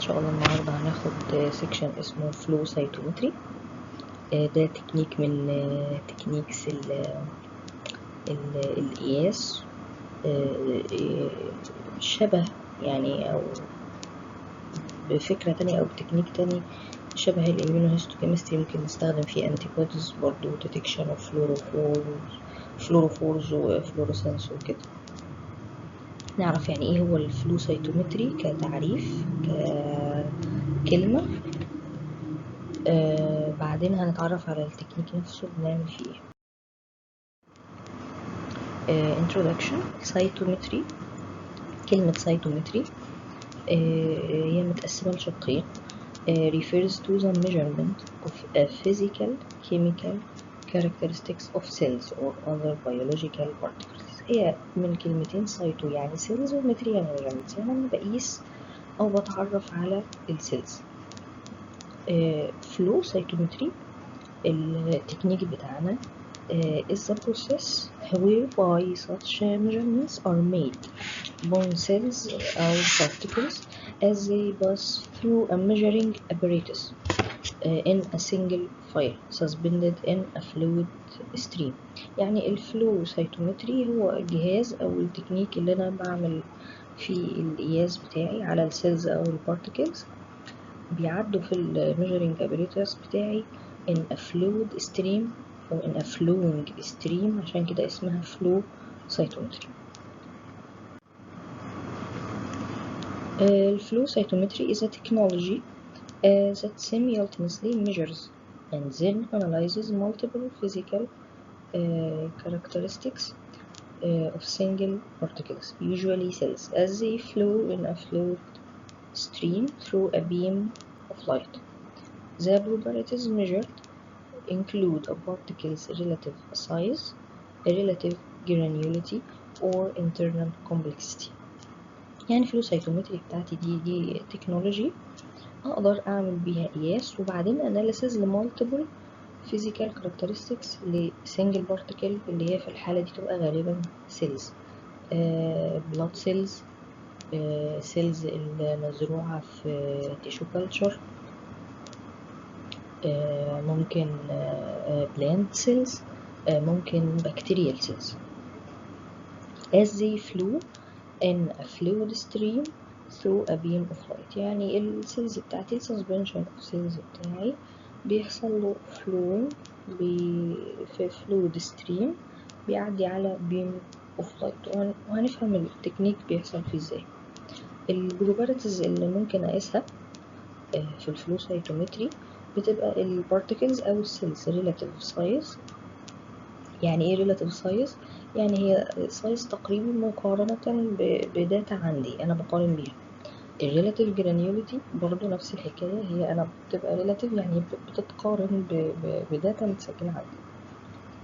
شاء الله النهاردة هناخد سكشن اسمه فلو سايتومتري. ده تكنيك من تكنيكس القياس، شبه يعني أو بفكرة تانية أو بتكنيك تاني شبه الاميونوهيستوكيمستري. ممكن نستخدم فيه انتي بوديز برضه ديتكشن اوف فلوروفورز وفلوريسنس وكده. نعرف يعني ايه هو الفلو سايتومتري كتعريف ككلمة. بعدين هنتعرف على التكنيك نفسه بنعمل فيه ايه. introduction. cytometry. كلمة cytometry هي متقسمة لشقين. refers to the measurement of a physical, chemical characteristics of cells or other biological particles. هي من كلمتين سايتو يعني cells ومتري يعني measurements، يعني أنا بقيس أو بتعرف على السيلز. flow cytometry التكنيك بتاعنا is the process whereby such measurements are made on cells or particles as they pass through a measuring apparatus in a single file suspended in a fluid stream. يعني الفلو سايتومتري هو الجهاز أو التكنيك اللي أنا بعمل فيه القياس بتاعي على السيلز أو البارتيكلز، بيعدوا في الميجرينج apparatus بتاعي in a fluid stream أو in a flowing stream، عشان كده اسمها flow cytometry. Flow cytometry is a technology that simultaneously measures and then analyzes multiple physical characteristics of single particles, usually cells, as they flow in a fluid stream through a beam of light. The properties measured include a particle's relative size, relative granularity, or internal complexity. يعني فلو سايتومتري بتاعتي دي تكنولوجي اقدر اعمل بيها قياس وبعدين اناليسز لمالتيبل physical characteristics لسنجل بارتيكل، اللي هي في الحالة دي تبقى غالبا سيلز، blood cells، سيلز المزروعة في tissue culture، ممكن plant cells، ممكن bacterial cells. as they flow in a fluid stream through a beam of light. يعني السيلز بتاعتي السسبنشن اوف سيلز بتاعي بيحصل له flowing في fluid stream بيعدي على beam of light، وهنفهم التكنيك بيحصل فيه ازاي. البروبرتيز اللي ممكن اقيسها في الفلو سايتومتري بتبقى البارتيكلز او السيلز relative size. يعني ايه relative size؟ يعني هي سايز تقريبي مقارنة بداتا عندي أنا بقارن بيها. الريلاتيف جرانيوليتي برضو نفس الحكاية، هي أنا بتبقى ريلاتيف يعني بتتقارن بداتا متسجلة عندي.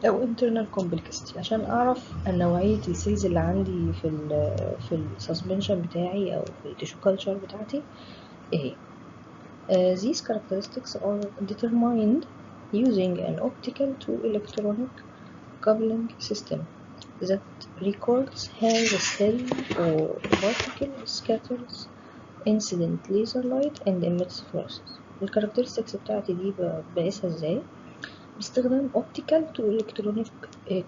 أو internal complexity عشان أعرف نوعية السيلز اللي عندي في السسبنشن بتاعي أو في التيشو كلتشر بتاعتي إيه. These characteristics are determined using an optical to electronic coupling system that records how the cell or particle scatters incident laser light and emits fluorescence. الكاركترستكس بتاعتي دي بقيسها ازاي؟ باستخدام optical to electronic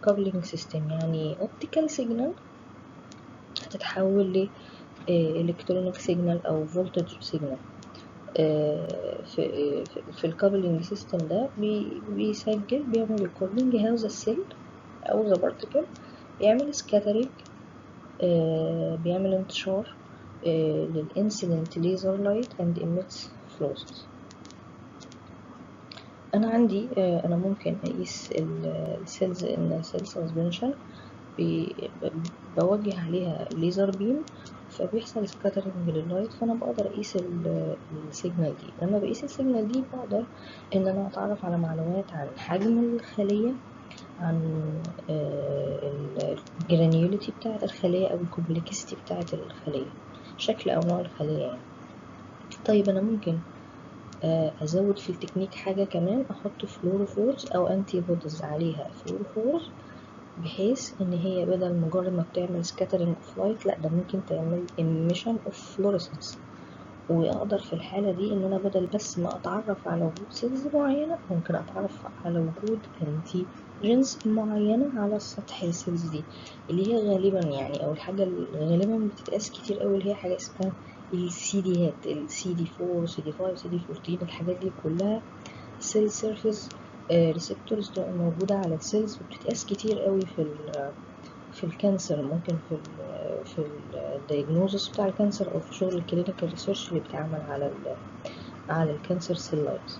coupling system. يعني optical signal هتتحول ل electronic signal او voltage signal. في الكابلينج سيستم ده بيسجل بيعمل recording how the cell او the particle بيعمل سكاترينج، بيعمل انتشار للانسيدنت ليزر لايت اند emits fluorescence. انا عندي انا ممكن اقيس السيلز ان سيل سسبنشن بوجه عليها ليزر بيم فبيحصل سكاترينج لللايت، فانا بقدر اقيس السيجنال دي. لما بقيس السيجنال دي بقدر ان انا اتعرف على معلومات عن حجم الخلية، عن الجرانيوليتي بتاعة الخلية أو الكومبلكسيتي بتاعة الخلية، شكل أو نوع الخلية يعني. طيب أنا ممكن أزود في التكنيك حاجة كمان، أحط فلوروفورز أو أنتي بوديز عليها فلوروفورز، بحيث إن هي بدل مجرد ما بتعمل سكاترينج اوف لايت، لأ ده ممكن تعمل emission of fluorescence. واقدر في الحالة دي ان انا بدل بس ما اتعرف على وجود سيلز معينة، ممكن اتعرف على وجود انتي جنس معينة على سطح السيلز دي، اللي هي غالبا يعني او الحاجة اللي غالبا بتتقاس كتير قوي، اللي هي حاجة اسمها السي دي 4 سي دي 5 سي دي 14. الحاجات دي كلها سيل سيرفيس ريسبتورز موجودة على السيلز، وبتتقاس كتير قوي في الكانسر، ممكن في الدايجنوزس بتاع الكانسر او في شغل الكلينيكال ريسيرش اللي بيتعمل على الكانسر سيل لاينز.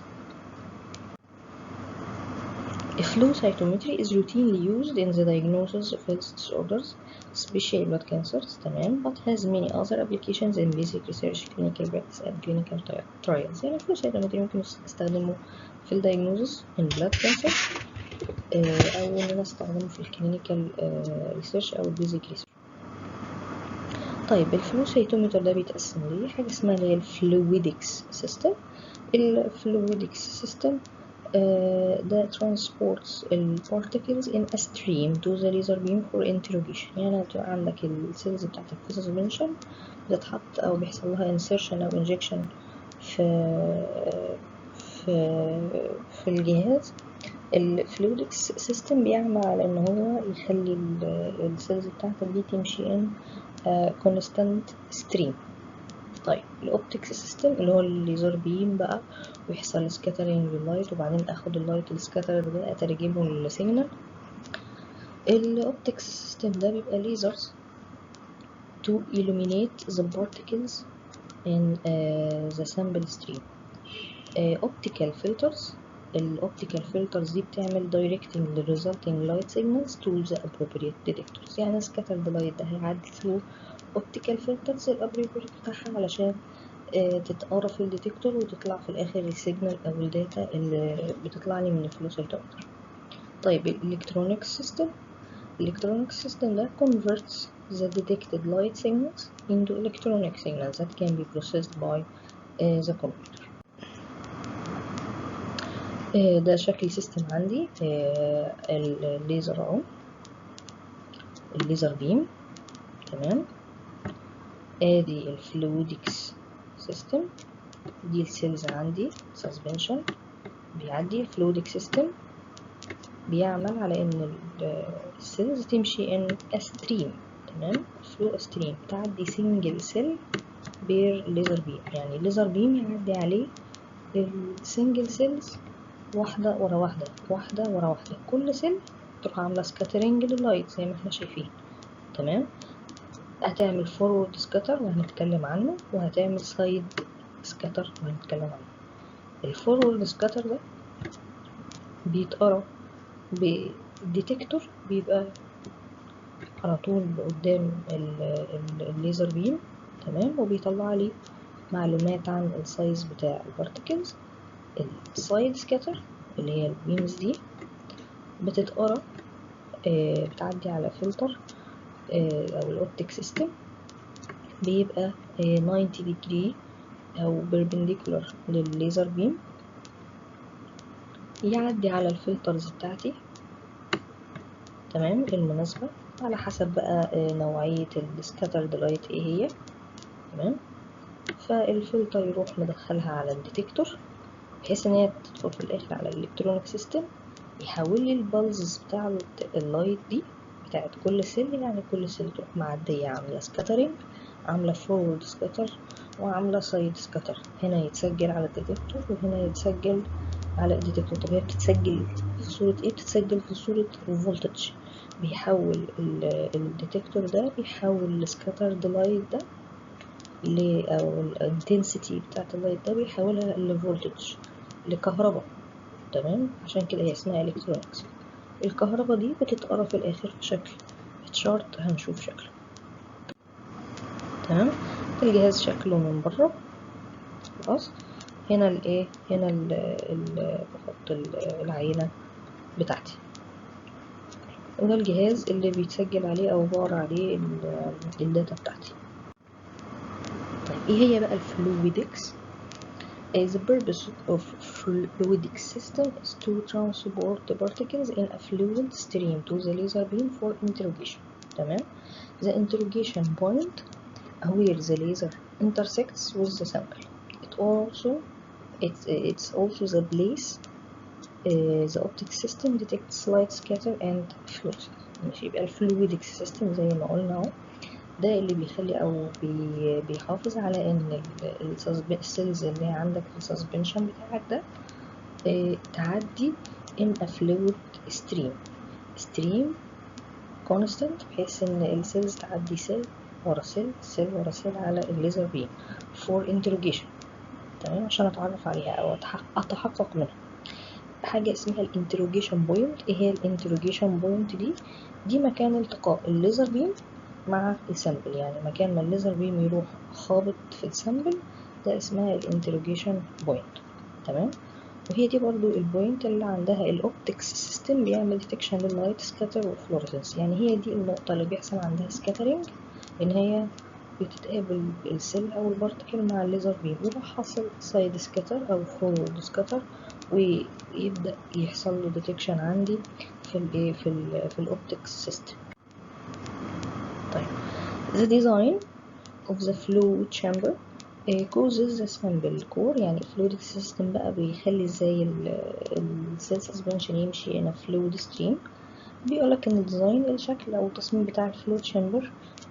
Flow cytometry is routinely used in the diagnosis of health disorders, especially blood cancers, تمام, but has many other applications in basic research, clinical practice and clinical trials. يعني flow cytometry ممكن استخدمه في الدايجنوزس in blood cancer او ان انا استخدمه في الكلينيكال ريسيرش او البيزك ريسيرش. طيب الفلو سيتومتر ده بيتقسم ليه حاجه اسمها اللي هي الفلويدكس سيستم. الفلويدكس سيستم ده transports البارتيكلز in a stream to the laser beam for interrogation. يعني بتبقى عندك السيلز بتاعتك في suspension بتتحط او بيحصل لها insertion او injection في الجهاز. الفلويدكس سيستم بيعمل على ان هو يخلي السيلز بتاعتك دي تمشي ان كونستانت ستريم. طيب الاوبتكس سيستم اللي هو الليزر بيم بقى، ويحصل سكاترينج لللايت، وبعدين اخد اللايت السكاتر ده اترجمه للسيجنال. الاوبتكس سيستم ده بيبقى ليزرز to illuminate the particles in the sample stream. optical filters. الاوبتيكال فلترز دي بتعمل directing the resulting light signals to the appropriate detectors. يعني scattered light ده هيعدي through optical filters الابريبريت بتاعها علشان تتقرا في الديتكتور وتطلع في الاخر السيجنال او الداتا اللي بتطلع لي من الفلو سيتومتر. طيب الالكترونيك سيستم. الالكترونيك سيستم ده converts the detected light signals into electronic signals that can be processed by the computer. ده شكل سيستم عندي. الليزر اهو، الليزر بيم، تمام. ادي الفلويدكس سيستم، دي السيلز عندي سسبنشن بيعدي. الفلويدك سيستم بيعمل على ان السيلز تمشي ان ستريم، تمام، فلو ستريم تعدي سنجل سيل بير ليزر بيم. يعني الليزر بيم يعدي عليه السنجل سيلز واحدة ورا واحدة، واحدة ورا واحدة، كل سيل تروح عاملة سكاترينج لللايت زي ما احنا شايفين، تمام. هتعمل فورورد سكاتر وهنتكلم عنه، وهتعمل سايد سكاتر وهنتكلم عنه. الفورورد سكاتر ده بيتقرا بالديتكتور، بيبقى على طول قدام الليزر بيم، تمام، وبيطلع لي معلومات عن السايز بتاع البارتيكلز. السايد سكاتر اللي هي البيمز دي بتتقرا بتعدي على فلتر او الاوبتيك سيستم، بيبقى 90 ديجري او بيربنديكولار للليزر بيم، يعدي على الفلترز بتاعتي، تمام، المناسبة على حسب بقى نوعية السكاترد لايت ايه هي، تمام. فالفلتر يروح مدخلها على الديتكتور بحيث ان هي تدخل في الاخر على الالكترونيك سيستم، يحول لي البلز بتاع اللايت دي بتاعت كل سيل. يعني كل سيل تروح معدية عاملة سكاترينج، عاملة فورورد سكاتر وعاملة سايد سكاتر. هنا يتسجل على الديتكتور وهنا يتسجل على الديتكتور. طب هي بتتسجل في صورة ايه؟ بتتسجل في صورة فولتج. بيحول الديتكتور ده بيحول السكاترد لايت ده او الانتنسيتي بتاعت اللايت ده بيحولها لفولتج، لكهرباء، تمام. عشان كده هي اسمها الكترونكس. الكهرباء دي بتتقرا في الاخر في شكل تشارت، هنشوف شكله، تمام. الجهاز شكله من بره خلاص. هنا الايه، هنا بحط العينه بتاعتي، وده الجهاز اللي بيتسجل عليه او بقرا عليه الداتا بتاعتي. طيب ايه هي بقى الفلويدكس؟ The purpose of fluidic system is to transport the particles in a fluid stream to the laser beam for interrogation, تمام. The interrogation point where the laser intersects with the sample. It's also the place the optic system detects light scatter and fluorescence. ماشي، يبقى الفلويدك سيستم زي ما قلنا اهو، ده اللي بيخلي او بيحافظ على ان السيلز اللي عندك في السسبنشن بتاعك ده تعدي in a fluid stream constant، بحيث ان السيلز تعدي سيل ورا سيل ورا سيل على الليزر بيم for interrogation. تمام، عشان اتعرف عليها او اتحقق منها. حاجة اسمها الانتروجيشن بوينت. ايه هي الانتروجيشن بوينت دي مكان التقاء الليزر بيم مع السامبل، يعني مكان ما الليزر بيم يروح خابط في السامبل ده اسمها الانتروجيشن بوينت. تمام، وهي دي برضو البوينت اللي عندها الاوبتكس سيستم بيعمل ديتكشن لللايت سكاتر والفلورسنس. يعني هي دي النقطة اللي بيحصل عندها سكاترينج، ان هي بتتقابل السيل او البارتكل مع الليزر بيم، يبقى حاصل سايد سكاتر او فورورد سكاتر، ويبدأ يحصل له ديتكشن عندي في الاوبتكس سيستم. طيب، the design of the flow chamber causes the sample core. يعني fluid system بقى بيخلي ازاي السيل سسبنشن يمشي in a fluid stream. بيقولك ان الديزاين الشكل او التصميم بتاع الفلو chamber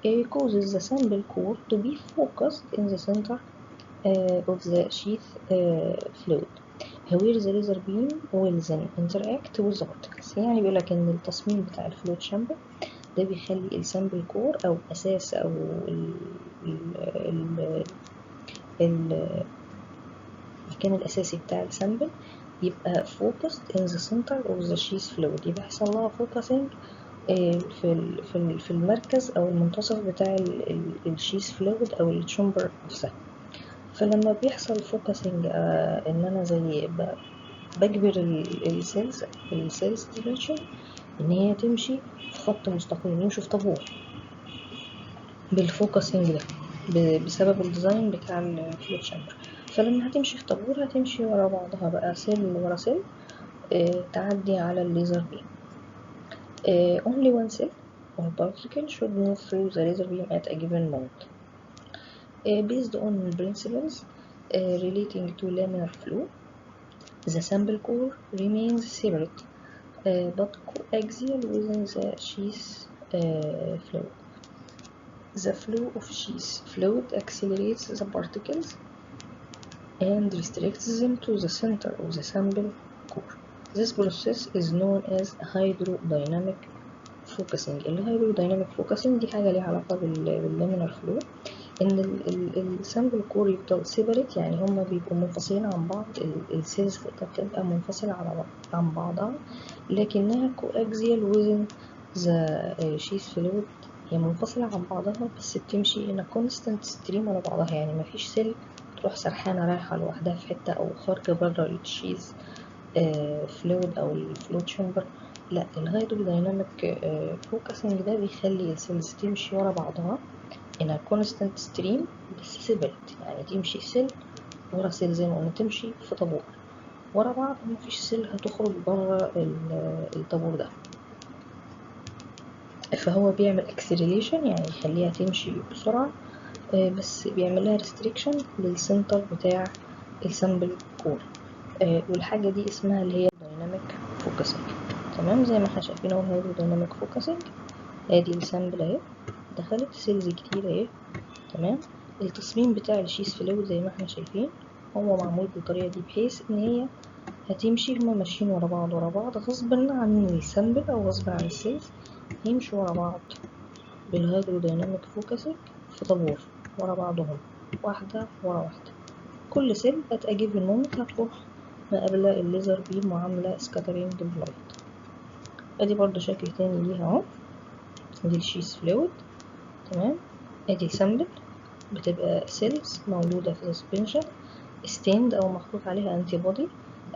causes the sample core to be focused in the center of the sheath fluid where the laser beam will then interact with the particles. يعني بيقولك ان التصميم بتاع الفلو chamber ده بيخلي السامبل كور او اساس او المكان الاساسي بتاع السامبل يبقى focused in the center of the sheath fluid، يبقى يحصل لها focusing في المركز او المنتصف بتاع الشيث فلويد او الشامبر نفسها. فلما بيحصل فوكسنج ان انا زي بجبر السيلز ديمنشن ان هي تمشي في خط مستقيم، يمشوا في طابور بالفوكسنج ده بسبب الديزاين بتاع الفلو تشامبر. فلما هتمشي في طابور هتمشي ورا بعضها بقى سيل ورا سيل تعدي على الليزر بيم. only one cell or particle should move through the laser beam at a given moment. Based on principles relating to laminar flow, the sample core remains separate but coaxial within the sheath fluid. The flow of sheath fluid accelerates the particles and restricts them to the center of the sample core. This process is known as hydrodynamic focusing. الهيدروديناميك فوكسنج دي حاجة ليها علاقة باللامينار فلو، ان السامبل كور يفضل سيبريت، يعني هما بيبقوا منفصلين عن بعض، السيلز بتبقى منفصلة عن بعضها، لكنها coaxial within the sheath fluid. هي منفصلة عن بعضها بس بتمشي in a constant stream على بعضها، يعني مفيش سيل تروح سرحانة رايحة لوحدها في حتة او خارجة برا الشيث فلويد او الفلو تشامبر. لا، الهيدروديناميك فوكسنج ده بيخلي السيلز تمشي ورا بعضها in a constant stream بس separate، يعني تمشي سيل ورا سيل زي ما قلنا، تمشي في طابور ورا بعض، مفيش سيل هتخرج برا الطابور ده. فهو بيعمل acceleration، يعني يخليها تمشي بسرعة بس بيعمل لها restriction للسنتر بتاع السامبل كور. والحاجة دي اسمها اللي هي dynamic focusing. تمام، زي ما احنا شايفين اهو dynamic focusing. ادي السامبل اهي، دخلت سيلز كتير اهي. تمام، التصميم بتاع الشيث فلويد زي ما احنا شايفين هو معمول بالطريقة دي، بحيث ان هي هتمشي، هما ماشيين ورا بعض غصبا عن السامبل او غصبا عن السيلز، يمشوا ورا بعض بالهيدروديناميك فوكسنج في طابور ورا بعضهم، واحدة ورا واحدة. كل سيل at a given moment هتروح مقابلة الليزر بيم وعاملة سكاترينج لللايت. ادي برضو شكل تاني ليها اهو، دي الشيث فلويد. تمام، ادي سامبل بتبقى سيلز موجودة في سسبنشن ستيند او محطوط عليها انتي بودي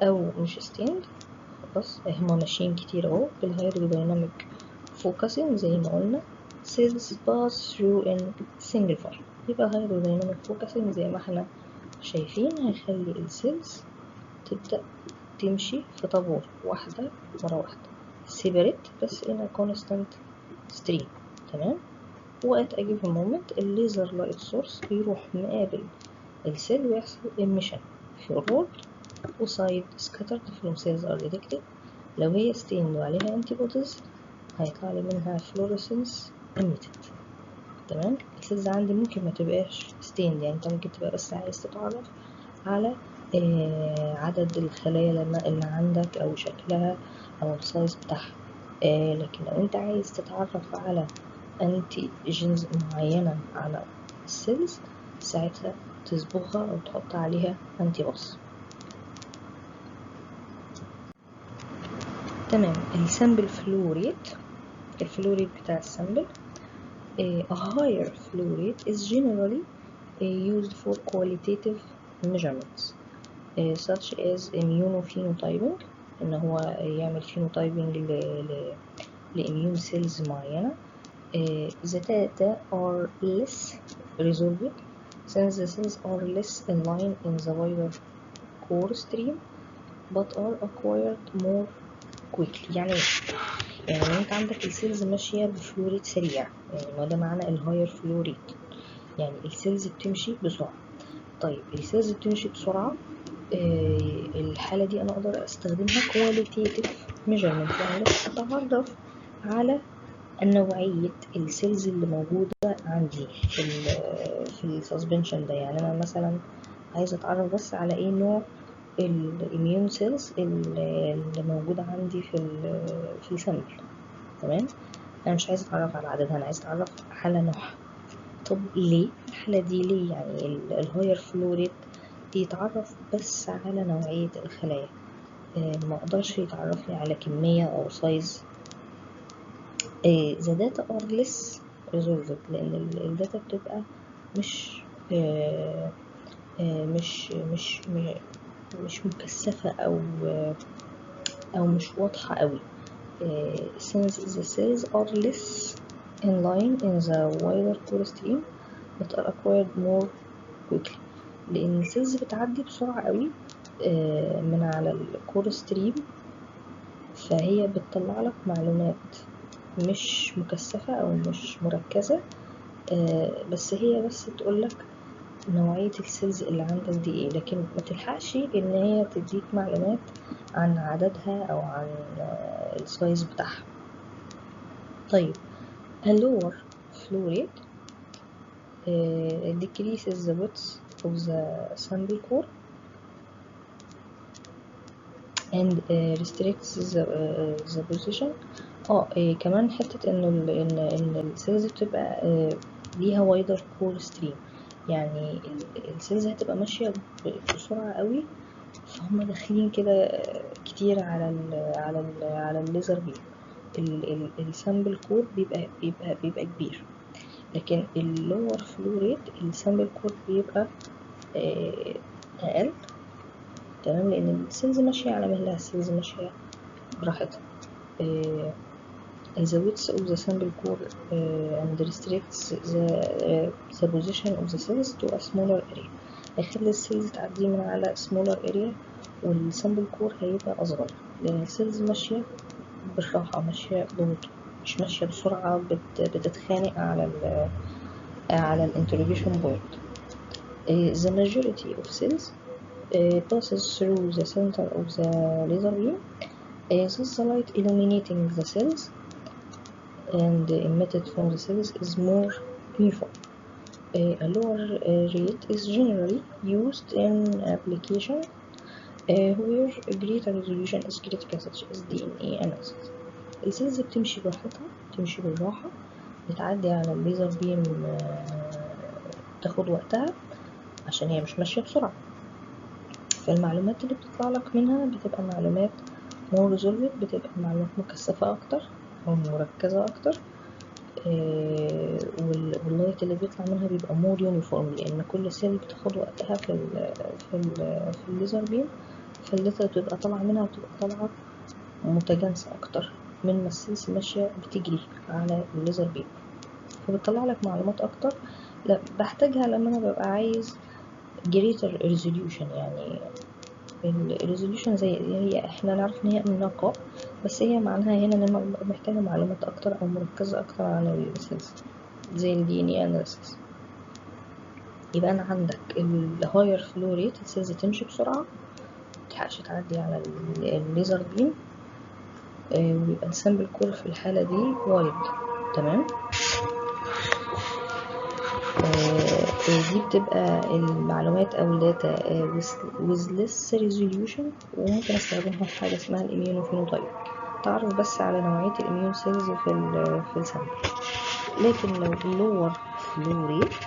او مش ستيند، خلاص هما ماشيين كتير اهو بالهيدروديناميك فوكسنج زي ما قلنا. cells pass through in single file. يبقى هيدروديناميك فوكسنج زي ما احنا شايفين هيخلي السيلز تبدأ تمشي في طابور، واحدة ورا واحدة separate بس in a constant stream. تمام، وات a given moment الليزر لايت سورس بيروح مقابل السيل ويحصل emission في الرول وسايد scattered from cells are detected. لو هي stained وعليها antibodies هيطلع لي منها fluorescence emitted. تمام. السيلز عندي ممكن ما تبقاش stained، يعني انت ممكن تبقى بس عايز تتعرف على عدد الخلايا اللي عندك او شكلها او السايز بتاعها، لكن لو انت عايز تتعرف على انتي جينز معينة على السيلز ساعتها تصبغها او تحط عليها انتي بوس. تمام. السامبل فلو ريت، الفلو ريت بتاع السامبل a higher flow rate is generally used for qualitative measurements such as immunophenotyping، ان هو يعمل phenotyping لإميون سيلز معينة. The data are less resolved since the cells are less in line in the wider core stream but are acquired more quickly. يعني لو انت عندك السيلز ماشية بفلو ريت سريع، يعني ما ده معنى الهاير فلو ريت، يعني السيلز بتمشي بسرعة. طيب السيلز بتمشي بسرعة، الحالة دي أنا أقدر أستخدمها qualitative measurement، يعني بس أتعرف على نوعية السيلز اللي موجودة عندي في السسبنشن ده. يعني أنا مثلا عايزة أتعرف بس على إيه نوع الإميون سيلز اللي موجودة عندي في السامبل. تمام. أنا مش عايزة أتعرف على عددها، أنا عايزة أتعرف على نوعها. طب ليه الحالة دي؟ ليه يعني الهاير فلو ريت يتعرف بس على نوعية الخلايا، ما اقدرش يتعرف لي على كمية او سايز. the data are less resolved لان الداتا بتبقى مش مش مكثفة او مش واضحة قوي. since the cells are less in line in the wider core stream but are acquired more quickly، لان السيلز بتعدي بسرعة قوي من على الكور ستريم، فهي بتطلع لك معلومات مش مكثفة او مش مركزة، بس هي بس تقول لك نوعية السيلز اللي عندك دي ايه، لكن ما تلحقش ان هي تديك معلومات عن عددها او عن السايز بتاعها. طيب a lower flow rate decreases the width of the sample core and restricts the position. كمان حتة ان السيلز بتبقى ليها وايدر كور ستريم، يعني السيلز هتبقى ماشية بسرعة قوي، فهم داخلين كده كتير على الليزر بيم. السامبل كور بيبقى كبير، لكن اللور فلو ريت السامبل كور بيبقى اقل. تمام. لان السيلز ماشية على مهلها، السيلز ماشية براحتها. the width of the sample core and restricts the position of the cells to a smaller area، هيخلي السيلز تعدي من على smaller area والسامبل كور هيبقى أصغر، لأن السيلز ماشية بالراحة، ماشية ببطء، مش ماشية بسرعة بتتخانق على الانترفيشن بوينت. the majority of cells passes through the center of the laser beam, thus the light illuminating the cells and emitted from the cells is more uniform. A lower rate is generally used in application where greater resolution is critical such as DNA analysis. السيلز بتمشي براحتها، بتمشي بالراحة، بتعدي على الليزر بيم، تاخد وقتها عشان هي مش ماشية بسرعة، فالمعلومات اللي بتطلع لك منها بتبقى معلومات more resolved، بتبقى معلومات مكثفة أكتر أو مركزة أكتر. واللايت اللي بيطلع منها بيبقى more uniform، لأن كل سيل بتاخد وقتها في الليزر بيم، فالداتا بتبقى طالعة منها بتبقى طالعة متجانسة أكتر من ما السيلز ماشية بتجري على الليزر بيم، فبتطلع لك معلومات أكتر. لا بحتاجها لما أنا ببقى عايز greater resolution، يعني الريزوليوشن زي هي احنا نعرف ان هي النقاء، بس هي معناها هنا ان انا محتاجة معلومات اكتر او مركزة اكتر عن السيلز. زي ال DNA analysis. يبقى انا عندك الهاير فلو ريت السيلز تمشي بسرعة، متلحقش تعدي على الليزر بيم، ويبقى السامبل كور في الحالة دي وايد. تمام. دي بتبقى المعلومات او الداتا with less resolution، وممكن استخدمها في حاجة اسمها الاميونوفينوتايب، تعرف بس على نوعية الاميون سيلز في السامبل. لكن لو lower flow rate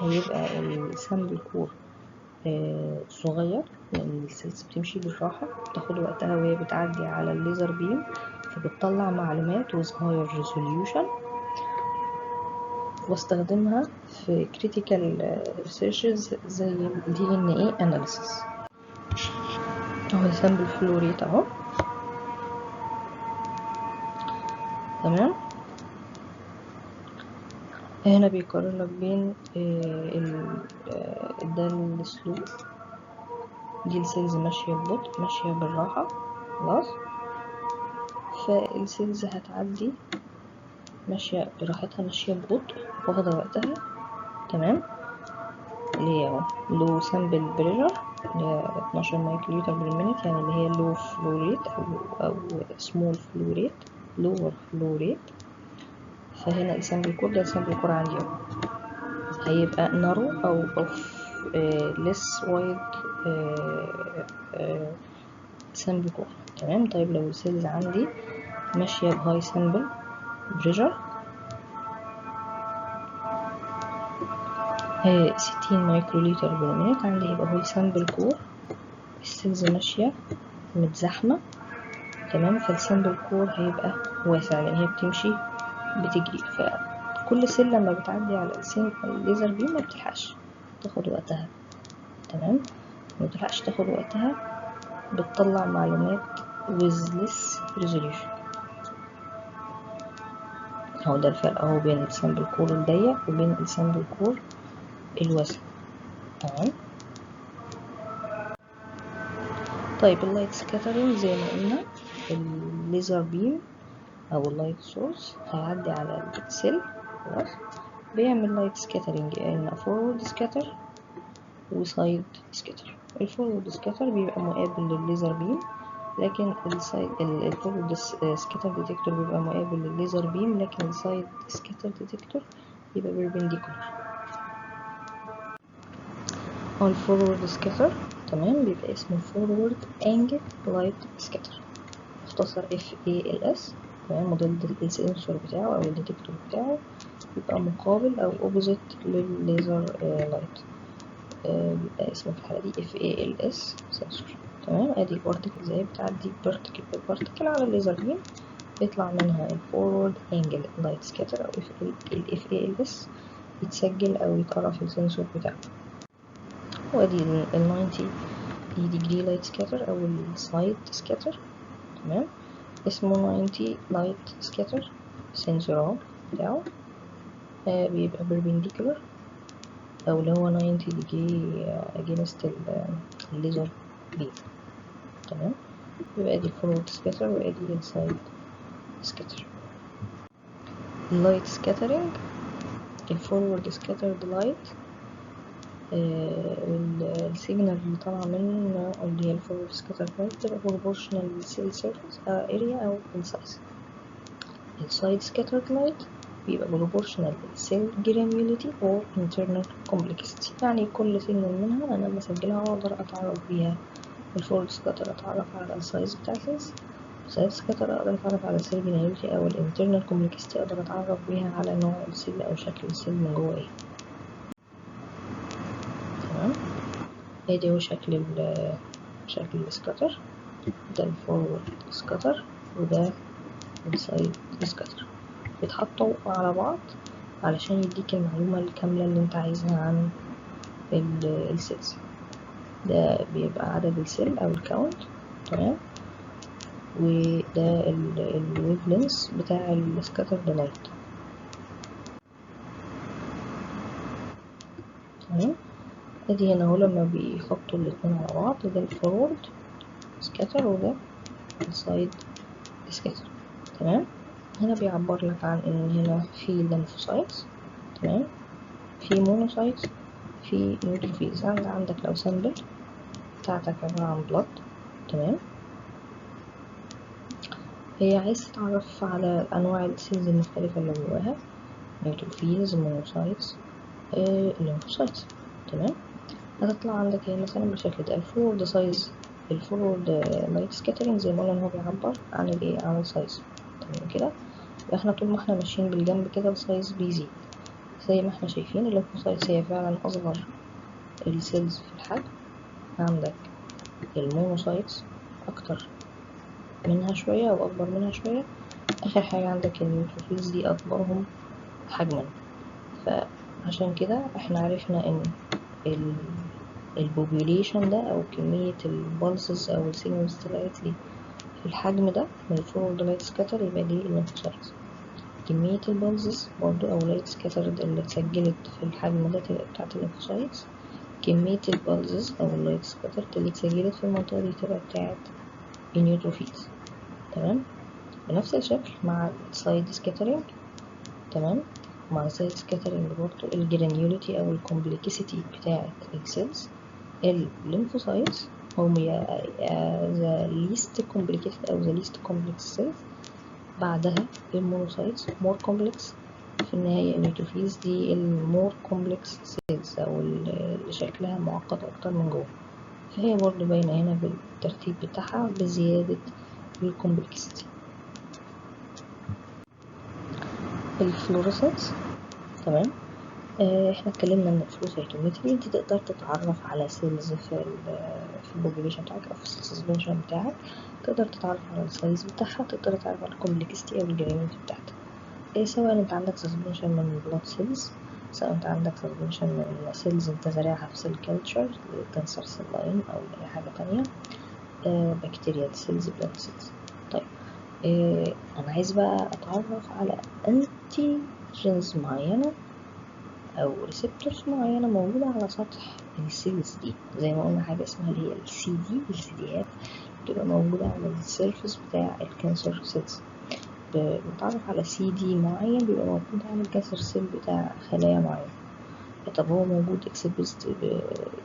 هيبقى السامبل كور صغير، لان السيلز بتمشي بالراحة، بتاخد وقتها وهي بتعدي على الليزر بيم، فبتطلع معلومات with higher resolution، واستخدمها في critical researches زي ال DNA analysis. اهو السامبل فلو ريت اهو. تمام. هنا بيقارن لك بين ده السلو، دي السيلز ماشية ببطء، ماشية بالراحة، خلاص، فالسيلز هتعدي ماشية براحتها، ماشية ببطء، واخدة وقتها. تمام. اللي هي اهو لو سامبل بريشر اللي هي 12 مايكروليتر بالمينت، يعني اللي هي لو فلو ريت او سمول فلو ريت، لور فلو ريت. فهنا السامبل كور ده السامبل كور عندي اهو هيبقى نارو او ليس وايد سامبل كور. تمام. طيب لو السيلز عندي ماشية بهاي سامبل بريشر 60 مايكروليتر بالمينت، عندي هيبقى هاي سامبل كور، السيلز ماشية متزحمة. تمام. فالسامبل كور هيبقى واسع لان هي بتمشي بتجري، فكل سيل لما بتعدي على الليزر بيم ما بتلحقش تاخد وقتها. تمام. ما بتلحقش تاخد وقتها، بتطلع معلومات with less resolution. اهو ده الفرق اهو بين السامبل كور الضيق وبين السامبل كور الواسع. تمام. طيب اللايت سكاترينج زي ما قلنا، الليزر بيم او اللايت سورس هيعدي على السيل، خلاص، بيعمل لايت سكاترينج ان فورورد سكاتر وسايد سكاتر. الفورورد سكاتر بيبقى مقابل للليزر بيم، لكن الفورورد سكاتر ديتكتور بيبقى مقابل للليزر بيم، لكن السايد سكاتر ديتكتور بيبقى بيربنديكولار. هو الفورورد سكاتر تمام بيبقى اسمه فورورد انجل لايت سكاتر، اختصر FALS. تمام. وضد السنسور بتاعه او الديتكتور بتاعه بيبقى مقابل او اوبوزيت للليزر لايت، بيبقى اسمه في الحالة دي FALS سنسور. تمام. ادي البارتكل زي بتعدي بارتكل على الليزر بيم، بيطلع منها الفورورد انجل لايت سكاتر او FALS، يتسجل او يتقرا في السنسور بتاعه. وادي ال 90 degree لايت سكاتر او السايد سكاتر. تمام. اسمه 90 لايت سكاتر سنسور بتاعه، بيبقى perpendicular او اللي هو 90 degree against الليزر بيم. تمام. يبقى ادي الفورورد سكاتر وادي السايد سكاتر. اللايت سكاترينج، الفورورد سكاترد لايت، السيجنال اللي طالعه منه اللي هي الفورورد سكاتر لايت بتبقى proportional للسيل سيرفيس اريا او السايز. السايد سكاترد لايت بيبقى proportional للسيل جرانيوليتي او internal complexity، يعني كل سيجنال منها انا بسجلها واقدر اتعرف بيها. الفورورد سكاتر اتعرف على السايز بتاع السيلز، السايد سكاتر اقدر اتعرف على السيل جرانيوليتي او الانترنال كومبلكسيتي، اقدر اتعرف بيها على نوع السيل او شكل السيل من جوه ايه. تمام. ادي هو شكل السكاتر، ده الفورورد سكاتر وده السايد سكاتر، بيتحطوا على بعض علشان يديك المعلومة الكاملة اللي انت عايزها عن السيلز. ده بيبقى عدد السيل او الكاونت. تمام. وده الويف لينس بتاع السكاتر ده لايت. تمام. ادي هنا اهو لما بيحطوا الاتنين على بعض، ده الفورورد سكاتر وده السايد سكاتر. تمام. هنا بيعبر لك عن ان هنا في ليمفوسايتس تمام. في مونوسايتس، في نيوتروفيلز. عندك لو سامبل بتاعتك عبارة عن بلد، تمام، هي عايز تتعرف على انواع السيلز المختلفة اللي جواها، نيوتروفيلز، مونوسايتس، الليمفوسايتس، تمام. هتطلع عندك هي مثلا بالشكل ده الفورورد سايز، الفورورد لايت سكاترينج زي ما قلنا ان هو بيعبر عن الايه، عن السايز، تمام كده. احنا طول ما احنا ماشيين بالجنب كده السايز بيزيد زي ما احنا شايفين. الليمفوسايتس هي فعلا اصغر السيلز في الحجم. عندك المونوسايتس اكتر منها شوية او اكبر منها شوية. اخر حاجة عندك النيوتروفيلز دي اكبرهم حجما. فعشان كده احنا عرفنا ان البوبوليشن ده او كمية البلسز او السيجنالز طلعت لي في الحجم ده من الفورورد لايت سكاتر، يبقى دي الليمفوسايتس. كمية البلسز برضو او لايت سكاتر اللي اتسجلت في الحجم ده تبقى بتاعت الليمفوسايتس. كمية البلسز او اللايت سكاتر اللي اتسجلت في المنطقة دي تبقى بتاعت النيوتروفيلز، تمام. بنفس الشكل مع السايد سكاترينج، تمام. مع السايد سكاترينج برضو الجرانيوليتي او الكومبلكسيتي بتاعت السيلز. الليمفوسايتس هم يا the least complicated أو the least complex cells، بعدها المونوسايتس more complex، في النهاية النيوتروفيلز دي المور complex cells أو اللي شكلها معقد أكتر من جوه. فهي برضو باينة هنا بالترتيب بتاعها بزيادة الكومبلكسيتي. الفلوريسنس، تمام. احنا اتكلمنا ان الفلو سايتومتري انت تقدر تتعرف على سيلز في البوبوليشن بتاعك او في السسبنشن بتاعك، تقدر تتعرف على السايز بتاعها، تقدر تتعرف على الكومبلكسيتي او الجرانيوليتي بتاعتها. سواء انت عندك سسبنشن من بلاد سيلز، سواء انت عندك سسبنشن من سيلز انت زارعها في سيل كلتشر كانسر سيل لاين او اي حاجه تانية، بكتيريا سيلز، بلاد سيلز. طيب انا عايز بقى اتعرف على انتي جينز معينه او ريسبتورز معينه موجوده على سطح السيلز دي، زي ما قلنا حاجه اسمها اللي هي السي دي. السي بتبقى موجوده على السيرفس بتاع الكانسر سيلز. بنتعرف على سي دي معين بيبقى موجود على الكانسر سيل بتاع خلايا معينه. طب هو موجود اكسبريسد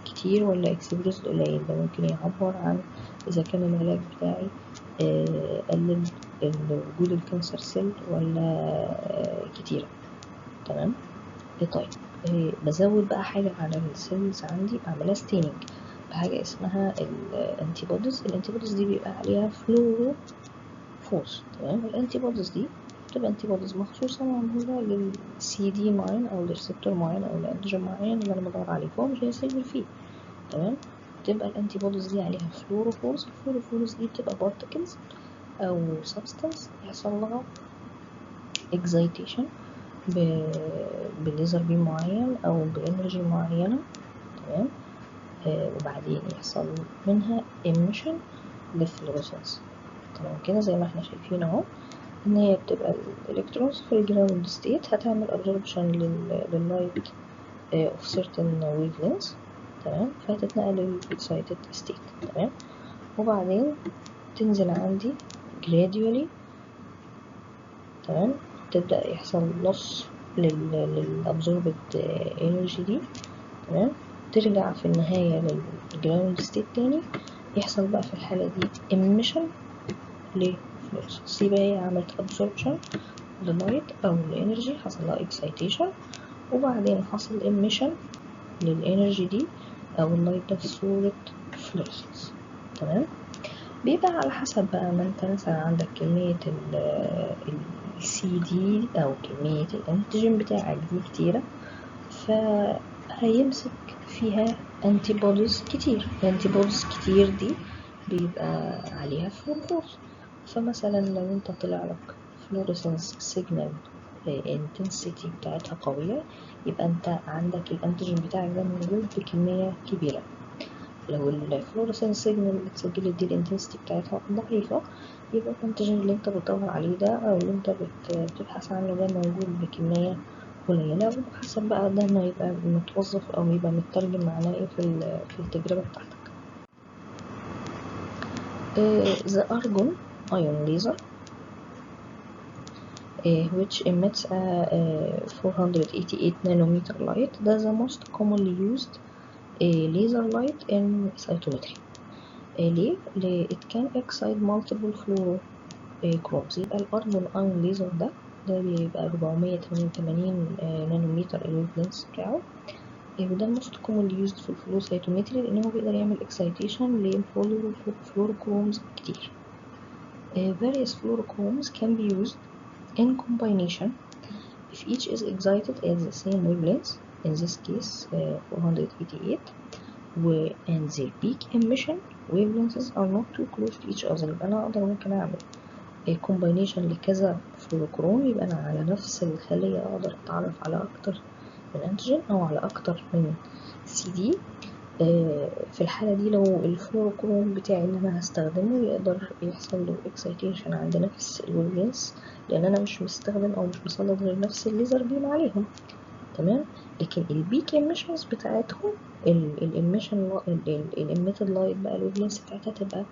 كتير ولا اكسبريسد قليل؟ ده ممكن يعبر عن اذا كان العلاج بتاعي قلل وجود الكانسر سيل ولا كتيره، تمام. طيب بزود بقى حاجة على السيلز عندي، بعملها ستيننج بحاجة اسمها الانتي بوديز. الانتي بوديز دي بيبقى عليها فلورو فورس، تمام. الانتي بوديز دي بتبقى انتي بوديز مخصوصة معمولة للسي دي معين او للريسبتور معين او لانتيجين معين اللي انا بدور عليه، فهو مش هيسجل فيه، تمام. بتبقى الانتي بوديز دي عليها فلورو فورس. الفلورو فورس دي بتبقى بارتكلز او سبستانس يحصل لها اكزايتيشن بليزر بيم معين او بانرجي معينه، تمام. وبعدين يحصل منها emission للفلوريسنس، تمام كده. زي ما احنا شايفين اهو ان هي بتبقى الالكترونز في الجراوند ستيت هتعمل absorption لللايت of certain wavelengths، تمام. فهتتنقل للإكسايتد ستيت، تمام. وبعدين تنزل عندي gradually، تمام. تبدأ يحصل loss للابزوربد انرجي دي، تمام. ترجع في النهاية للجراوند ستيت تاني، يحصل بقى في الحالة دي emission لفلوريسنس. يبقى هي عملت absorption للايت او الانرجي، حصل لها excitation، وبعدين حصل emission للانرجي دي او اللايت ده في صورة فلوريسنس، تمام. بيبقى على حسب بقى ما انت مثلا عندك كمية السي دي او كمية الانتيجين بتاعك دي كتيرة، فهيمسك فيها انتي بوديز كتير. الانتي بوديز كتير دي بيبقى عليها فلوريسنس. فمثلا لو انت طلع لك فلوريسنس سيجنال الانتنسيتي بتاعتها قوية، يبقى انت عندك الانتيجين بتاعك ده موجود بكمية كبيرة. لو الفلوريسنس سيجنال اللي اتسجلت دي الانتنسيتي بتاعتها ضعيفة، يبقى الانتيجين اللي انت بتدور عليه ده او اللي انت بتبحث عنه ده موجود بكمية قليلة، وحسب بقى ده ما يبقى متوظف او يبقى مترجم معناه ايه في التجربة بتاعتك. the argon ion laser which emits a 488 nanometer light. That's the most commonly used laser light in cytometry. ليه؟ it can excite multiple fluorochromes. يبقى الأرجون أيون ليزر ده بيبقى 488 نانومتر الويف لينث بتاعه، وده most commonly used في الفلو سايتومتري لأنه بيقدر يعمل excitation لفلوروكرومز كتير. Various fluorochromes can be used in combination if each is excited at the same wavelength, in this case 488, and their peak emission wavelengths are not too close to each other. يبقى أنا أقدر ممكن أعمل combination لكذا فلوروكروم، يبقى أنا على نفس الخلية أقدر أتعرف على أكتر من أنتيجين أو على أكتر من CD. في الحالة دي لو الفلوروكروم بتاعي اللي أنا هستخدمه يقدر يحصل له excitation عند نفس الويفلينث، لأن أنا مش مستخدم أو مش مسلط غير نفس الليزر بيم عليهم، تمام. لكن البيك emissions بتاعتهم الإيميتد لايت بقى الويفلينث بتاعتها تبقى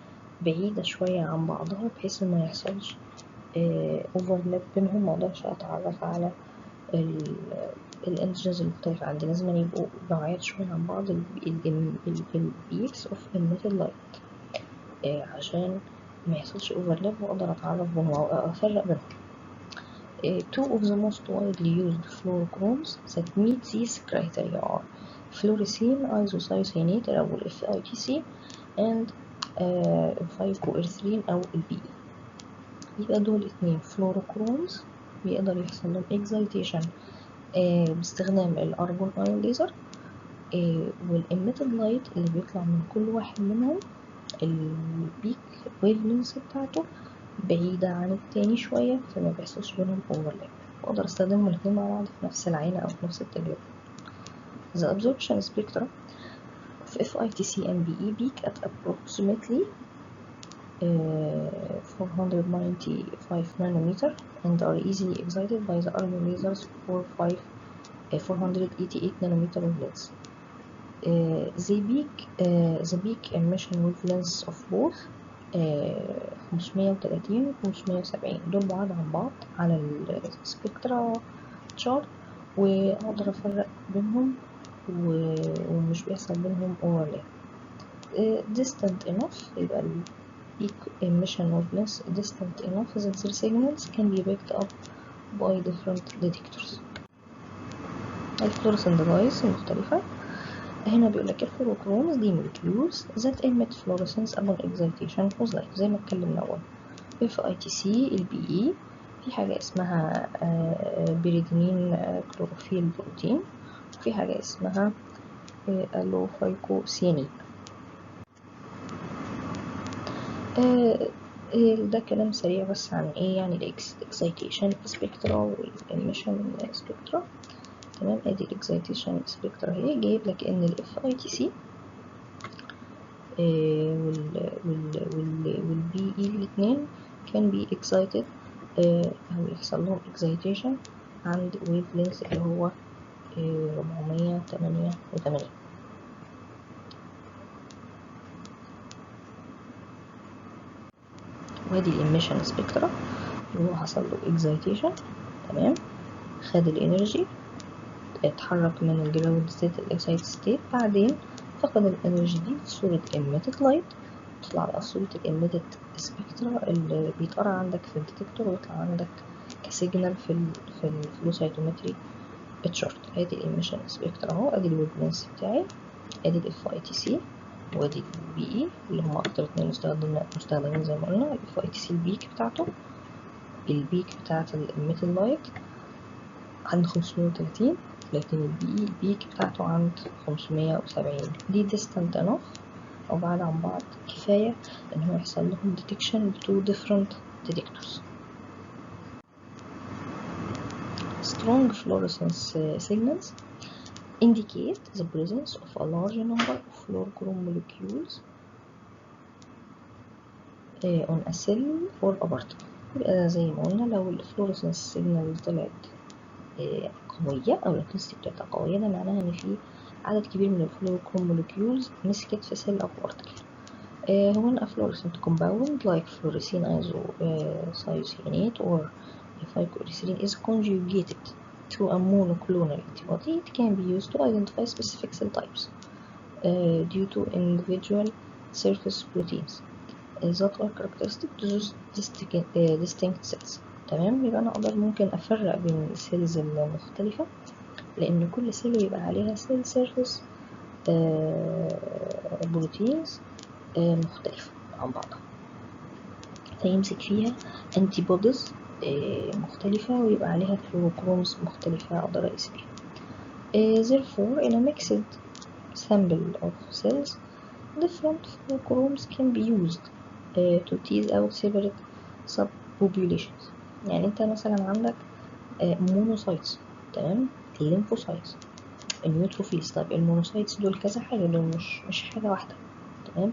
بعيدة شوية عن بعضها بحيث ما يحصلش overlap بينهم، ما اقدرش اتعرف على الانتيجنز المختلفة عندي، لازم يبقوا بعاد شوية عن بعض البيكس اوف emitted light عشان ما يحصلش overlap واقدر اتعرف بينهم او افرق بينهم. Two of the most widely used fluorochromes that meet these criteria are fluorescence isocyanate أو FITC and phycoerythrin أو الBE. يبقى دول اتنين فلوروكرومز بيقدر يحصل لهم excitation باستخدام الأرجون أيون ليزر، والإميتد لايت اللي بيطلع من كل واحد منهم البيك ويفلينث بتاعته بعيدة عن التاني شوية، فما بيحصلش بينهم overlap، وأقدر أستخدمهم الاتنين مع بعض في نفس العينة أو في نفس التجربة. The absorption spectra of FITC and BE peak at approximately 495 nanometer and are easily excited by the argon lasers for 488 nanometer wavelengths. The peak emission wavelengths of both 530 و 570 دول بعاد عن بعض على السبكترا تشارت، واقدر افرق بينهم ومش بيحصل بينهم overlap. distant enough يبقى peak emission wavelengths distant enough that their signals can be picked up by different detectors. الفلورسنت ديفايس المختلفة هنا بيقولك الفلوروكرومز دي molecules that emit fluorescence upon excitation with light زي ما اتكلمنا أول. FITC الBE في حاجة اسمها بيريدينين كلوروفيل بروتين، وفي حاجة اسمها ألوفايكوسيانين. ده كلام سريع بس عن ايه يعني الاكسايتيشن سبيكترا والإميشن سبيكترا، تمام. ادي الاكسايتيشن سبيكترا اهي جايب لك ان الاف اي تي سي والبي اي الاثنين كان بي اكسايتد او يحصل لهم اكسايتيشن عند ويف لينث اللي هو 488. وادي الاميشن سبيكترا اللي هو حصل له اكسايتيشن، تمام، خد الانرجي، اتحرك من الجراوند ستيت الاكسايت ستيت، بعدين فقد الانرجي دي في صورة emitted light، تطلع بقى صورة emitted سبيكترا اللي بيتقرا عندك في الديتكتور ويطلع عندك كسيجنال في الفلو سايتومتري تشارت. ادي الاميشن سبيكترا اهو، ادي الويف لينث بتاعي، ادي الاف اي تي سي وادي البي اي اللي هما اكتر اتنين مستخدمين زي ما قلنا. الاف اي تي سي البيك بتاعته البيك بتاعت الاميتد لايت عند 530، لكن البي البيك بتاعته عند 570. دي distant enough أو بعاد عن بعض كفاية إن هو يحصل لهم detection ب 2 different detectors. Strong fluorescence signals indicate the presence of a large number of fluorochrome molecules on a cell or a particle. يبقى زي ما قلنا لو الفلورسنس سيجنال طلعت قوية أو الانتنسيتي بتاعتها قوية، ده معناها إن في عدد كبير من الفلوروكروم موليكيولز مسكت في سيل أو بارتكل. هو a fluorescent compound like fluorescine isocyanate or phycoerythrin is conjugated to a monoclonal antibody, it can be used to identify specific cell types due to individual surface proteins that are characteristic to those distinct cells. تمام. يبقى أنا أقدر ممكن أفرق بين السيلز المختلفة، لأن كل سيل يبقى عليها سيل سيرفيس بروتينز مختلفة عن بعضها، فيمسك فيها انتي بوديز مختلفة ويبقى عليها فلوروكرومز مختلفة أقدر أقيس بيها. Therefore, in a mixed sample of cells, different fluorochromes can be used to tease out separate subpopulations. يعني انت مثلا عندك مونوسايتس، تمام، الليمفوسايتس، النيوتروفيلز. طيب المونوسايتس دول كذا حاجة، دول مش حاجة واحدة، تمام.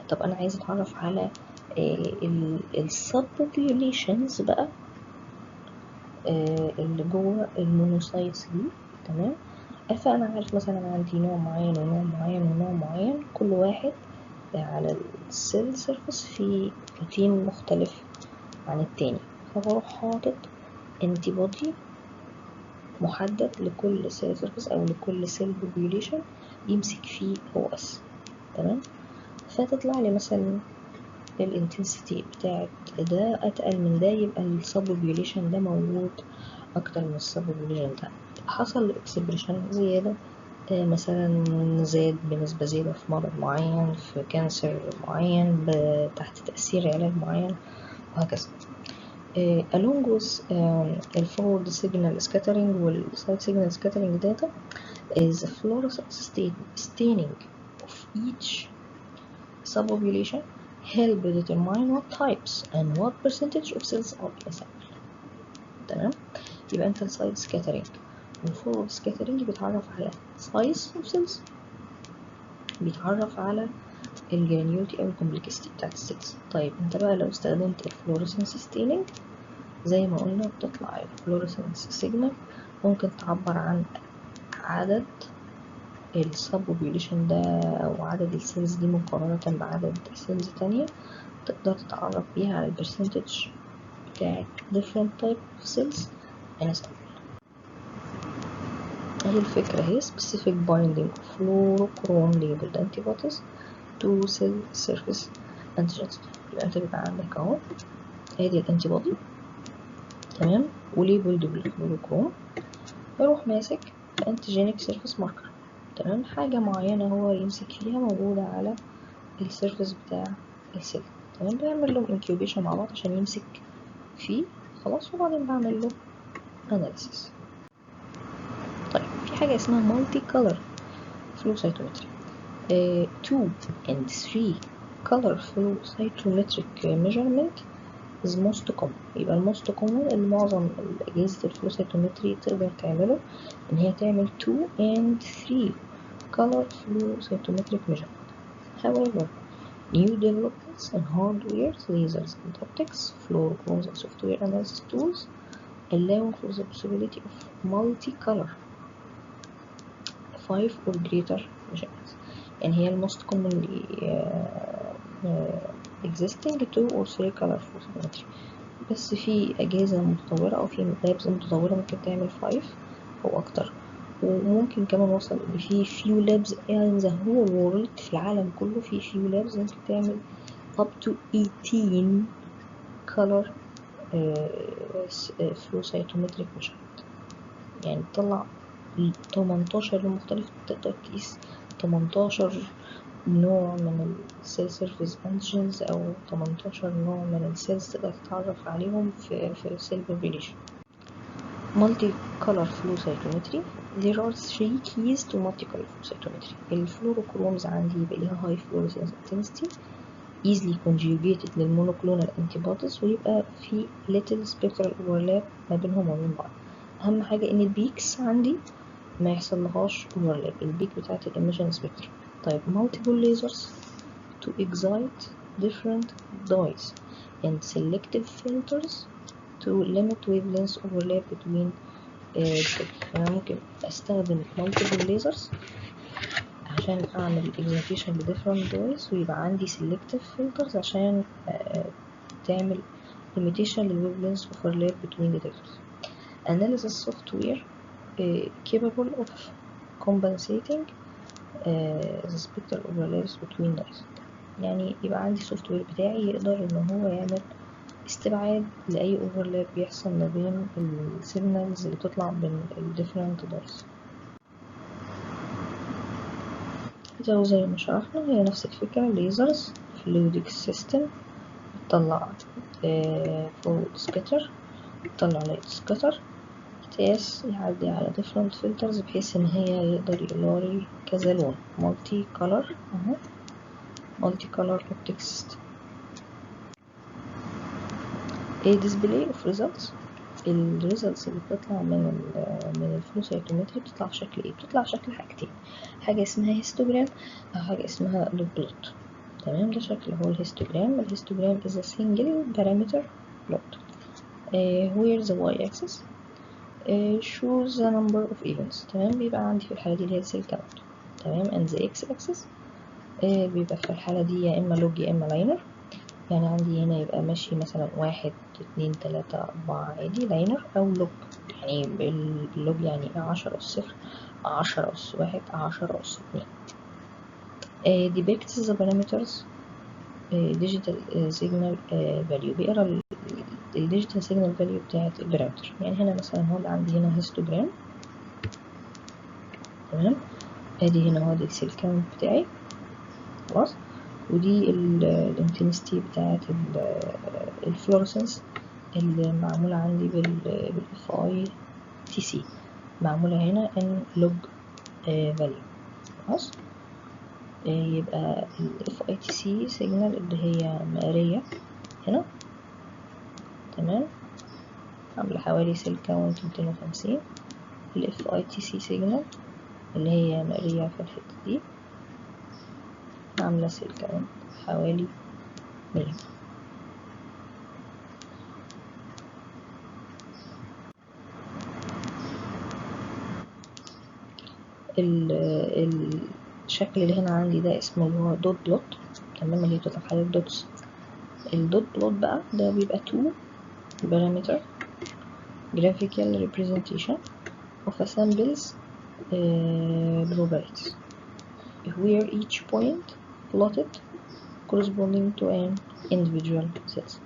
طب انا عايزة اتعرف على السبوبيوليشنز بقى اللي جوه المونوسايتس دي، تمام. فانا عارف مثلا عندي نوع معين ونوع معين ونوع معين، كل واحد على السيل سيرفيس في بروتين مختلف عن التاني، فبروح حاطط انتي بودي محدد لكل سيل سيرفيس او لكل سيل بوبيوليشن يمسك فيه هو بس، تمام. فتطلع لي مثلا الانتنسيتي بتاعت ده اتقل من ده، يبقى السبوبيوليشن ده موجود اكتر من السبوبيوليشن ده. حصل اكسبريشن زيادة مثلا زاد بنسبة زيادة في مرض معين، في كانسر معين، تحت تأثير علاج معين، وهكذا. along with forward signal scattering side signal scattering data is the fluorescence staining of each subpopulation help determine what types and what percentage of cells are in a sample. تمام. يبقى انت السايد سكاترينج والفورورد سكاترينج بيتعرف على سايز اوف سيلز، بيتعرف على الجرانيولتي او الكومبلكسيتي بتاعت السيلز. طيب انت بقى لو استخدمت الفلوريسنس ستيننج زي ما قلنا، بتطلع الفلوريسنس سيجنال ممكن تعبر عن عدد السبوبيوليشن ده او عدد السيلز دي مقارنة بعدد سيلز تانية، تقدر تتعرف بيها على البرسنتج بتاعت different type of cells in a sample. اهي الفكرة هي specific binding of fluorochrome labeled antibodies to cell surface antigens. يبقى انت بيبقى عندك اهو ادي الانتيبودي، تمام، وليبلد بالفلوروكروم، يروح ماسك انتيجينيك سيرفيس ماركر، تمام، حاجة معينة هو يمسك فيها موجودة على السيرفيس بتاع السيل، تمام. بيعمل له انكيوبيشن مع بعض عشان يمسك فيه، خلاص، وبعدين بعمل له اناليسيس. طيب في حاجة اسمها مالتي كولر فلو سايتومتري. 2 and 3 color flow cytometric measurement is most common. يبقى الموست common اللي معظم أجهزة الفلو سايتومتري تقدر تعمله إن هي تعمل 2 and 3 color flow cytometric measurement. However, new developments in hardware, lasers and optics, fluorochromes and software analysis tools allow for the possibility of multi-color 5 or greater measurements. يعني هي الموست commonly existing 2 or 3 color flow cytometry، بس في أجهزة متطورة أو في لابس متطورة ممكن تعمل 5 أو أكتر، وممكن كمان وصل إن في few labs in the whole world، في العالم كله في few labs ممكن تعمل up to 18 color flow cytometric measurement. يعني تطلع 18 مختلف، تقدر تقيس 18 نوع من السيل سيرفيس انتيجنز او 18 نوع من السيلز تقدر تتعرف عليهم في السيل population. Multicolor flow cytometry. There are 3 keys to multicolor flow cytometry. الفلوروكرومز عندي يبقى ليها high fluorescence intensity easily conjugated للمونوكلونال antibodies، ويبقى في little spectral overlap ما بينهم وبين بعض. اهم حاجة ان البيكس عندي ما يحصل لهاش overlap، البيك بتاعت الإيميشن سبيكترم. طيب multiple lasers to excite different dyes and selective filters to limit wavelength overlap between أنا ممكن أستخدم multiple lasers عشان أعمل excitation ل different dyes، ويبقى عندي selective filters عشان تعمل limitation للwavelength overlap between detectors. Analysis software capable of compensating the spectral overlaps between noise. يعني يبقى عندي سوفت وير بتاعي يقدر ان هو يعمل استبعاد لاي اوفرلاب بيحصل ما بين السيجنالز اللي بتطلع من الديفرنت نويز. زي ما شرحنا هي نفس الفكرة. ليزرز فلويدك سيستم بتطلع فورورد سكاتر، بتطلع لايت سكاتر، قياس يعدي على different filters بحيث ان هي يقدر يقلاري كذا لون multi color اهو multi color optic system. display of results. الريزلتس اللي بتطلع من الفلو سايتومتري بتطلع في شكل ايه؟ بتطلع في شكل حاجتين، حاجه اسمها هيستوجرام او حاجه اسمها دوت بلوت. تمام، ده شكل هو الهيستوجرام. الهيستوجرام is a single parameter plot where the y-axis shows the number of events. تمام، بيبقى عندي في الحالة دي اللي هي السيل كاونت. تمام، and the x-axis بيبقى في الحالة دي يا إما لوج يا إما لاينر. يعني عندي هنا يبقى ماشي مثلا 1 2 3 4 عادي لاينر، أو لوج. يعني باللوج يعني 10 أس 0 10 أس 1 10 أس 2. depicts the parameters digital signal value. بيقرا الديجيتال سيجنال فاليو بتاعت البارامتر. يعني هنا مثلا هو اللي عندي هنا هيستوجرام. تمام، ادي هنا هو دي السيل كاونت بتاعي خلاص، ودي الانتنسيتي بتاعت الفلورسنس اللي معمولة عندي بالاف اي تي سي، معمولة هنا ان لوج فاليو خلاص. يبقى الاف اي تي سي سيجنال اللي هي مقرية هنا. تمام، عاملة حوالي سيل كاونت 250. الاف اي تي سي سيجنال اللي هي مقرية في الحتة دي عاملة سيل كاونت حوالي 100. الشكل اللي هنا عندي ده اسمه اللي هو دوت بلوت. تمام، اللي هي بتطلع حاجة دوتس. الدوت بلوت بقى ده بيبقى 2 parameter graphical representation of a sample's properties where each point plotted corresponding to an individual cells.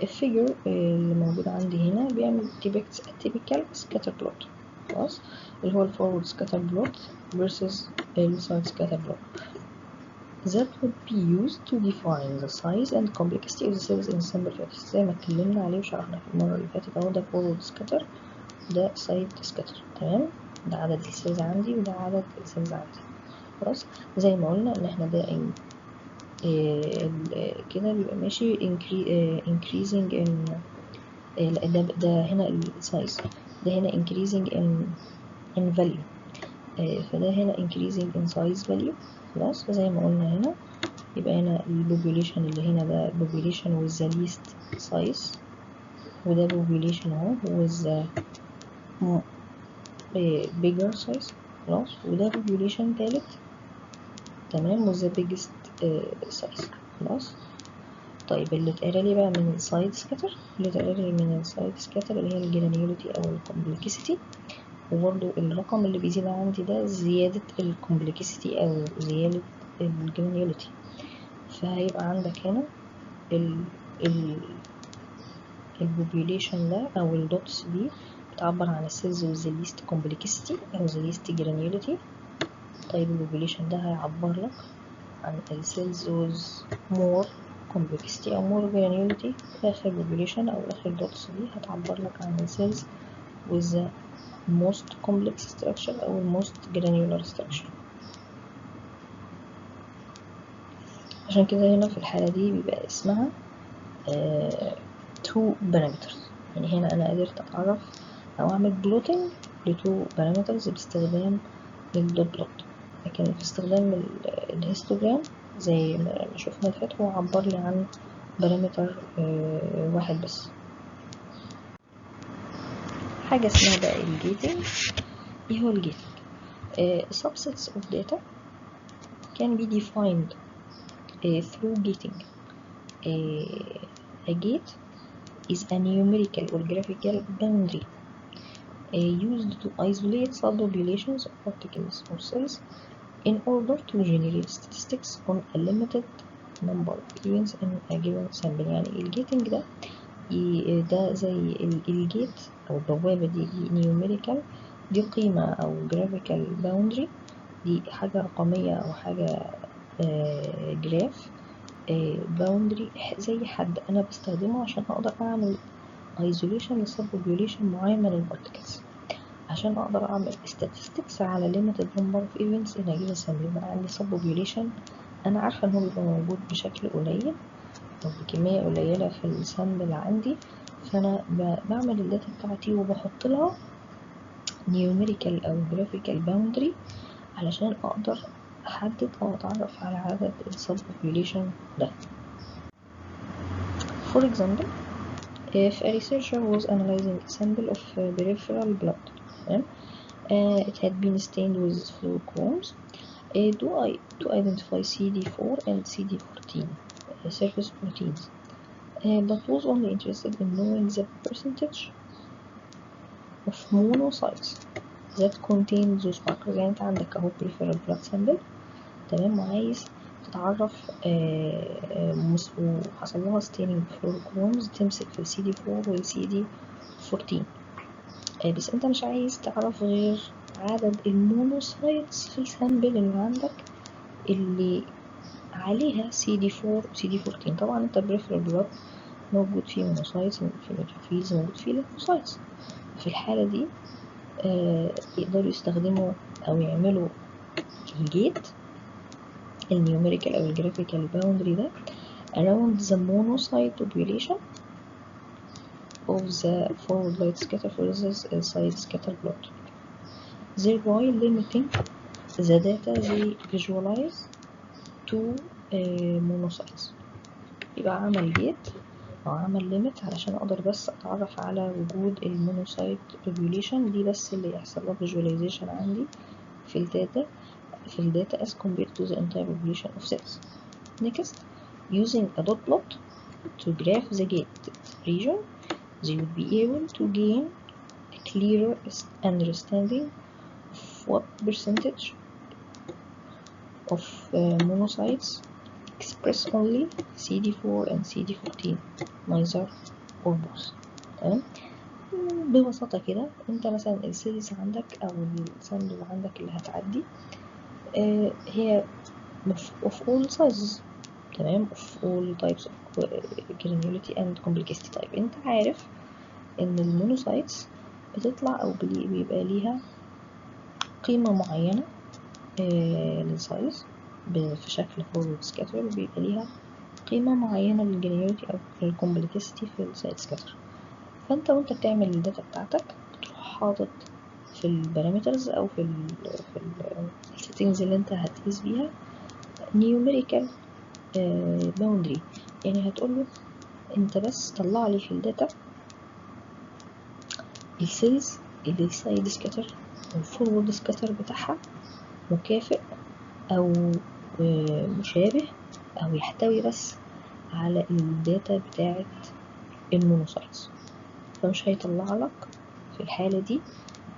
الفيجر اللي موجود عندي هنا بيعمل depicts a typical scatter plot خلاص، اللي هو الفورورد scatter plot versus السايد scatter plot that would be used to define the size and complexity of the cells in sample phases. زي ما اتكلمنا عليه وشرحنا في المرة اللي فاتت اهو، ده forward scatter ده side scatter. تمام، ده عدد السيلز عندي وده عدد السيلز عندي خلاص. زي ما قلنا ان احنا ده كده بيبقى ماشي increasing in ده هنا السايز، ده هنا increasing in value. فده هنا increasing in size value خلاص. زي ما قلنا هنا يبقى هنا البوبوليشن اللي هنا ده population with the least size، وده population اهو with the bigger size خلاص، وده population تالت تمام with the biggest size خلاص. طيب اللي اتقرالي بقى من السايد سكاتر، اللي اتقرالي من السايد سكاتر اللي هي الجرانيوليتي او الكومبلكسيتي، وبرضو الرقم اللي بيزيد عندي ده زيادة الكومبلكسيتي او زيادة الجرانيوليتي. فهيبقى عندك هنا البوبوليشن ده او الدوتس دي بتعبر عن السيلز with the least complexity او the least granularity. طيب البوبوليشن ده هيعبر لك عن السيلز with more complexity او more granularity. اخر population او اخر دوتس دي هتعبر لك عن السيلز with the most complex structure او most granular structure. عشان كده هنا في الحالة دي بيبقى اسمها two parameters. يعني هنا انا قدرت اتعرف او اعمل بلوتنج لتو parameters باستخدام الدوت بلوت، لكن في استخدام الهيستوجرام زي ما شفنا الفات هو عبر لي عن بارامتر واحد بس. حاجة اسمها بقى الجيتنج. ايه هو الجيتنج؟ subsets of data can be defined through gating. a gate is a numerical or graphical boundary used to isolate subpopulations of particles or cells in order to generate statistics on a limited number of events in a given sample. يعني الجيتنج ده زي الجيت أو البوابة دي numerical، دي قيمة أو graphical boundary، دي حاجة رقمية أو حاجة جراف باوندري، زي حد أنا بستخدمه عشان أقدر أعمل isolation لسبوبيوليشن معين من البارتكلز، عشان أقدر أعمل statistics على limited number of events in a given sample. يبقى عندي subpopulation أنا عارفة إن هو بيبقى موجود بشكل قليل أو بكمية قليلة في السامبل عندي، فأنا بعمل الداتا بتاعتي وبحط لها numerical أو graphical boundary علشان أقدر أحدد أو أتعرف على عدد السبوبيوليشن ده. For example, if a researcher was analyzing a sample of peripheral blood, it had been stained with fluorochromes to identify CD4 and CD14 surface proteins, but was only interested in knowing the percentage of monocytes that contain those markers. يعني انت عندك اهو peripheral blood sample، تمام، وعايز تتعرف وحصل لها ستينينج بفلوروكرومز تمسك في السي دي 4 والسي دي 14، بس انت مش عايز تعرف غير عدد المونوسايتس في السامبل اللي عندك اللي عليها سي دي 4 وسي دي 14. طبعا انت بريفرال بلاد موجود فيه مونوسايتس، موجود فيه نيوتروفيلز، موجود فيه ليمفوسايتس. في الحالة دي يقدروا يستخدموا او يعملوا الجيت النيوميريكال او الجرافيكال باوندري ده around the monocyte population of the forward light scatter versus side scatter plot, thereby limiting the data they visualize to monocytes. يبقى عمل جيت او عمل ليميت علشان اقدر بس اتعرف على وجود المونوسايت population دي بس اللي يحصل لها visualization عندي في الداتا as compared to the entire population of cells. Next, using a dot plot to graph the gate region, they would be able to gain a clearer understanding of what percentage of monocytes express only CD4 and CD14 neither or both. تمام. ببساطة كده انت مثلا السيلز عندك او السامبل عندك اللي هتعدي هي of all sizes، تمام، of all types of granularity and complexity type. انت عارف ان المونوسايتس بتطلع او بيبقى ليها قيمة معينة للسايز في شكل فورورد سكاتر، وبيبقى ليها قيمة معينة للجرانيولتي او للكومبلكسيتي في السايد سكاتر. فانت وانت بتعمل الداتا بتاعتك بتروح حاطط في البارامترز او في السيتنجز اللي انت هتقيس بيها نيوميريكال باوندري. يعني هتقوله انت بس طلع لي في الداتا السيلز اللي السايد سكاتر والفورورد سكاتر بتاعها مكافئ او مشابه او يحتوي بس على الداتا بتاعت المونوسايتس، فمش هيطلع لك في الحالة دي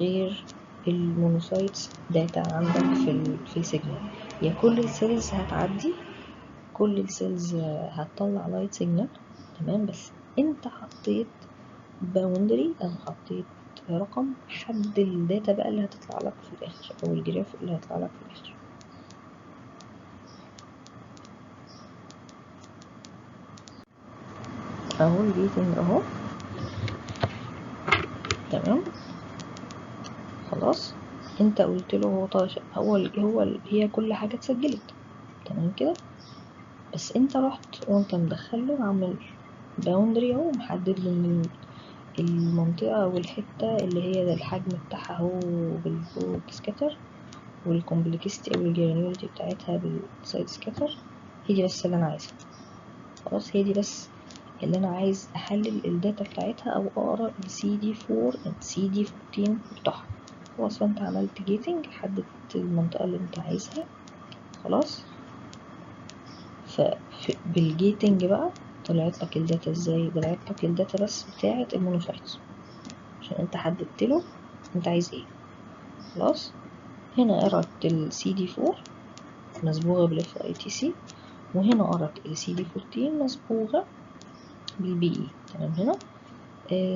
غير المونوسايتس داتا عندك في السيجنال. يا كل السيلز هتعدي، كل السيلز هتطلع لايت سيجنال، تمام، بس انت حطيت باوندري او حطيت رقم حد الداتا بقى اللي هتطلع لك في الاخر او الجراف اللي هيطلع لك في الاخر. اهو الجيتنج اهو، تمام، خلاص. انت قلت له هو هي كل حاجه اتسجلت، تمام كده، بس انت رحت وانت مدخله عامل باوندري اهو، محدد له المنطقه والحته اللي هي الحجم بتاعها هو بالفورورد سكاتر والكومبلكسيتي او الجرانيولتي بتاعتها بالسايد سكاتر. هي دي بس اللي انا عايزها، خلاص، هي دي بس اللي انا عايز احلل الداتا بتاعتها او اقرا السي دي 4 والسي دي 14 بتاعها. خلاص، فانت عملت جيتنج، حددت المنطقه اللي انت عايزها، خلاص. بالجيتنج بقى طلعت لك الداتا ازاي؟ طلعت لك الداتا بس بتاعة المونوسايتس، عشان انت حددت له انت عايز ايه. خلاص. هنا قرأت ال CD4 مصبوغة بالاف اي تي سي، وهنا قرأت ال CD14 مصبوغة بالبي اي. تمام. هنا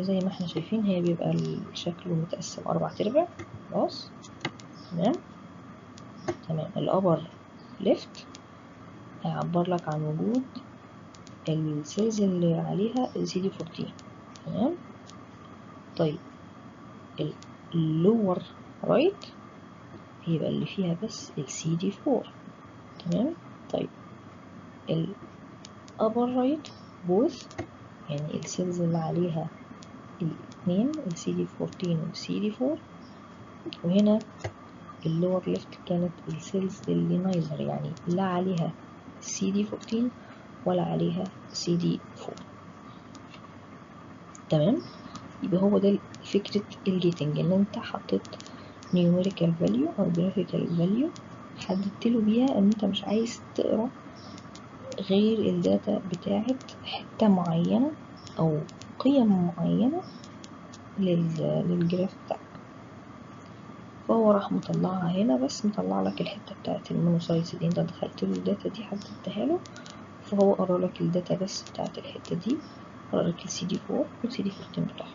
زي ما احنا شايفين هي بيبقى شكله متقسم 4/4. خلاص. تمام. الابر ليفت هيعبر لك عن وجود السيلز اللي عليها ال CD14. تمام. طيب اللور رايت هيبقى اللي فيها بس ال CD4. تمام. طيب الابر رايت بوث، يعني السيلز اللي عليها الاثنين ال CD14 وال CD4. وهنا اللور ليفت كانت السيلز اللي نايذر، يعني لا عليها CD14 ولا عليها CD4. تمام. يبقى هو ده فكرة الجيتنج، ان انت حطيت numerical value او graphical value حددت له بيها ان انت مش عايز تقرا غير الداتا بتاعت حتة معينة او قيم معينة للجراف بتاعك. فهو راح مطلعها هنا، بس مطلع لك الحتة بتاعت المونوسايتس دي، انت دخلت له الداتا دي حددتها له، فهو قرا لك الداتا بس بتاعت الحتة دي، قرا لك ال CD4 وال CD14 بتاعها.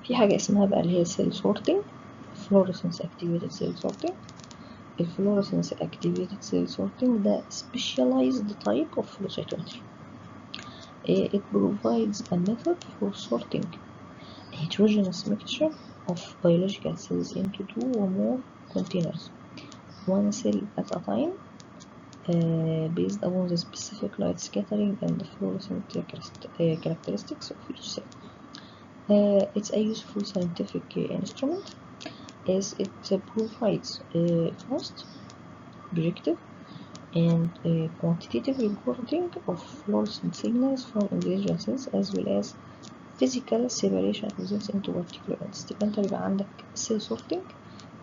في حاجة اسمها بقى اللي هي cell sorting، Fluorescence activated cell sorting. ال Fluorescence activated cell sorting ده specialized type of flow cytometry. It provides a method for sorting a heterogeneous mixture of biological cells into 2 or more containers, one cell at a time, based upon the specific light scattering and the fluorescent characteristics of each cell. It's a useful scientific instrument as it provides fast, objective, and quantitative recording of fluorescent signals from individual cells, as well as physical separation of cells into particular units. تبقى انت بيبقى عندك cell sorting،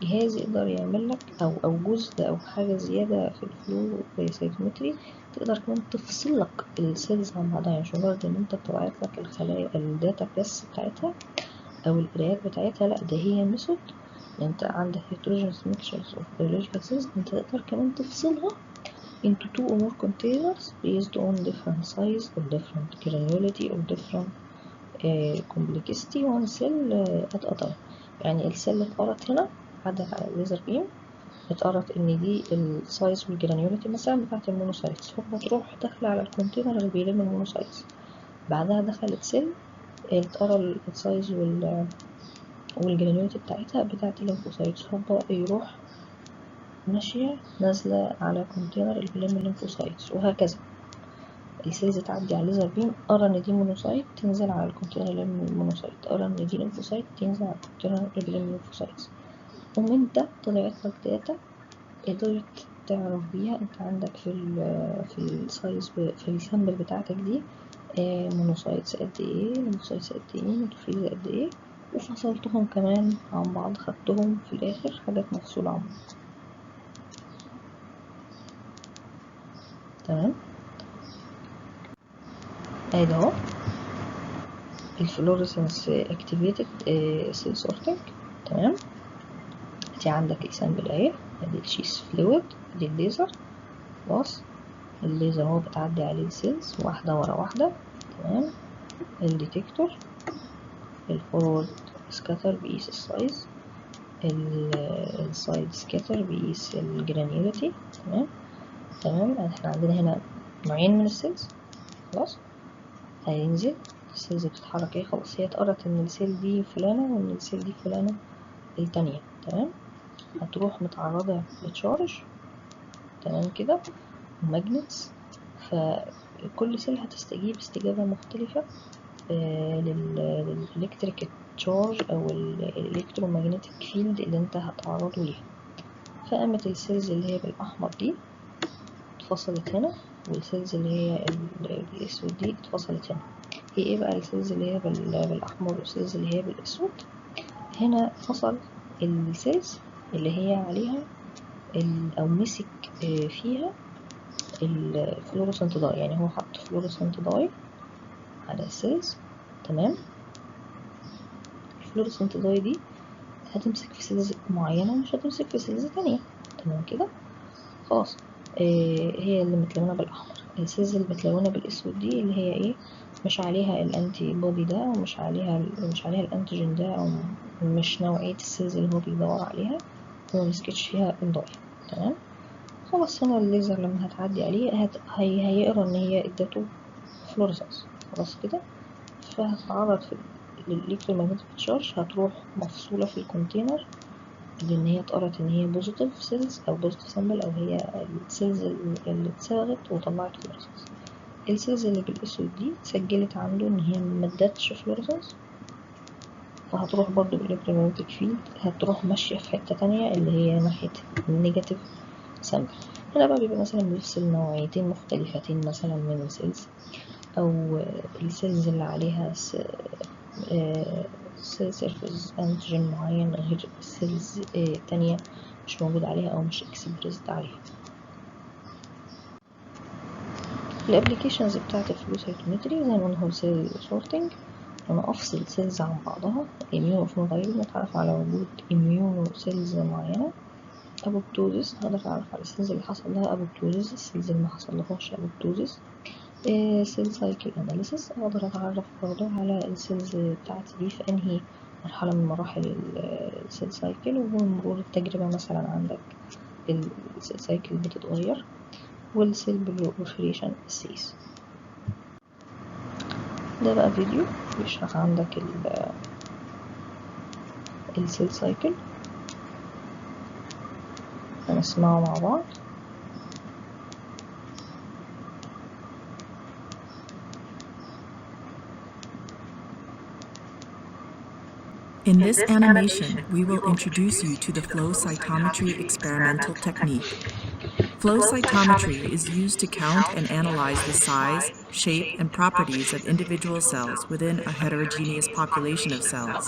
جهاز يقدر يعمل لك او جزء او حاجة زيادة في الفلو سايتومتري، تقدر كمان تفصل لك السيلز عن بعضها. يعني مش مجرد ان انت بتبعت لك الخلايا الداتا بس بتاعتها او القرايات بتاعتها، لا ده هي ميثود. انت عندك heterogeneous mixtures of biological cells، انت تقدر كمان تفصلها into 2 or more containers based on different size or different granularity or different complexity one cell at a time. يعني السيل اللي اتقرت هنا عدت على الليزر بيم، اتقرت ان دي السايز والجرانيوليتي مثلا بتاعت المونوسايتس، فبتروح داخله على الكونتينر اللي بيلم المونوسايتس. بعدها دخلت سيل اتقرا السايز والجرانيوليتي بتاعتها بتاعت الليمفوسايتس، فبقى يروح ماشية نازلة على كونتينر اللي بيلم الليمفوسايتس، وهكذا. السيلز تعدي على الليزر بيم، قرا ان دي مونوسايت تنزل على الكونتينر اللي بيلم المونوسايت، قرا ان دي ليمفوسايت تنزل على الكونتينر اللي بيلم الليمفوسايتس. ومن ده طلعت لك داتا قدرت تعرف بيها انت عندك في السايز في السامبل بتاعتك دي مونوسايتس قد ايه، ليمفوسايتس قد ايه، نيوتروفيلز قد ايه، وفصلتهم كمان عن بعض، خدتهم في الاخر حاجات مفصولة عن بعض. تمام. ادي اهو الفلوريسنس اكتيفيتد سيل سورتنج. تمام. دي عندك السامبل اهي، ادي الشيس فلويد، ادي الليزر. خلاص. الليزر اهو بتعدي عليه السيلز واحدة ورا واحدة. تمام. الديتكتور، الفورورد سكاتر بيقيس السايز، السايد سكاتر بيقيس الجرانيوليتي. تمام. احنا عندنا هنا نوعين من السيلز. خلاص. هينزل السيلز بتتحرك ايه، خلاص هي اتقرت ان السيل دي فلانة وان السيل دي فلانة التانية. تمام. هتروح متعرضة لتشارج. تمام كده، وماجنتس، فكل سيل هتستجيب استجابة مختلفة للإلكتريك تشارج او الالكترومagnetic فيلد اللي انت هتعرضه ليها. فقامت السيلز اللي هي بالاحمر دي اتفصلت هنا، والسيلز اللي هي بالاسود دي اتفصلت هنا. هي ايه بقى السيلز اللي هي بالاحمر والسيلز اللي هي بالاسود؟ هنا فصل السيلز اللي هي عليها او مسك فيها الفلورسنت داي، يعني هو حط فلورسنت داي على السيلز. تمام. الفلورسنت داي دي هتمسك في سيلز معينة ومش هتمسك في سيلز تانية. تمام كده خلاص. هي اللي متلونة بالأحمر. السيلز اللي متلونة بالأسود دي اللي هي ايه، مش عليها الانتي بودي ده، ومش عليها الانتيجين ده، او مش نوعية السيلز اللي هو بيدور عليها، هو مسكتش فيها الداي. تمام خلاص. هنا الليزر لما هتعدي عليه هيقرا ان هي ادته فلورسنس. خلاص كده. فهتتعرض في الالكترومagnetic تشارج، هتروح مفصولة في الكونتينر لان هي اتقرت ان هي بوزيتيف سيلز او بوزيتيف سامبل، او هي السيلز اللي اتساغت وطلعت فلورسنس. السيلز اللي بالاسود دي سجلت عنده ان هي مادتش فلورسنس، فهتروح برضو بالالكترومagnetic فيلد، هتروح ماشية في حتة تانية اللي هي ناحية النيجاتيف سامبل. هنا بقى بيبقى مثلا بيفصل نوعيتين مختلفتين مثلا من السيلز، او السيلز اللي عليها سيل سيرفيس انتيجين معين غير السيلز تانية مش موجود عليها او مش اكسبريسد عليها. الابليكيشنز بتاعت الفلو سايتومتري زي ما قلنا هو سيل سورتنج، انا افصل سيلز عن بعضها. اميونو فينوتايب نتعرف على وجود اميونو سيلز معينة. ابوبتوزيس هقدر اعرف على السيلز اللي حصل لها ابوبتوزيس، السيلز اللي ما حصل لهاش ابوبتوزيس. سيل سايكل اناليسيس اقدر اتعرف برضه على السيلز بتاعتي دي في انهي مرحله من مراحل السيل سايكل، ومرور التجربه مثلا عندك السيل سايكل بتتغير. والسيل بروفيريشن اسيس ده بقى فيديو بيشرح عندك السيل سايكل، هنسمعه مع بعض. In this animation, we will introduce you to the flow cytometry experimental technique. Flow cytometry is used to count and analyze the size, shape, and properties of individual cells within a heterogeneous population of cells.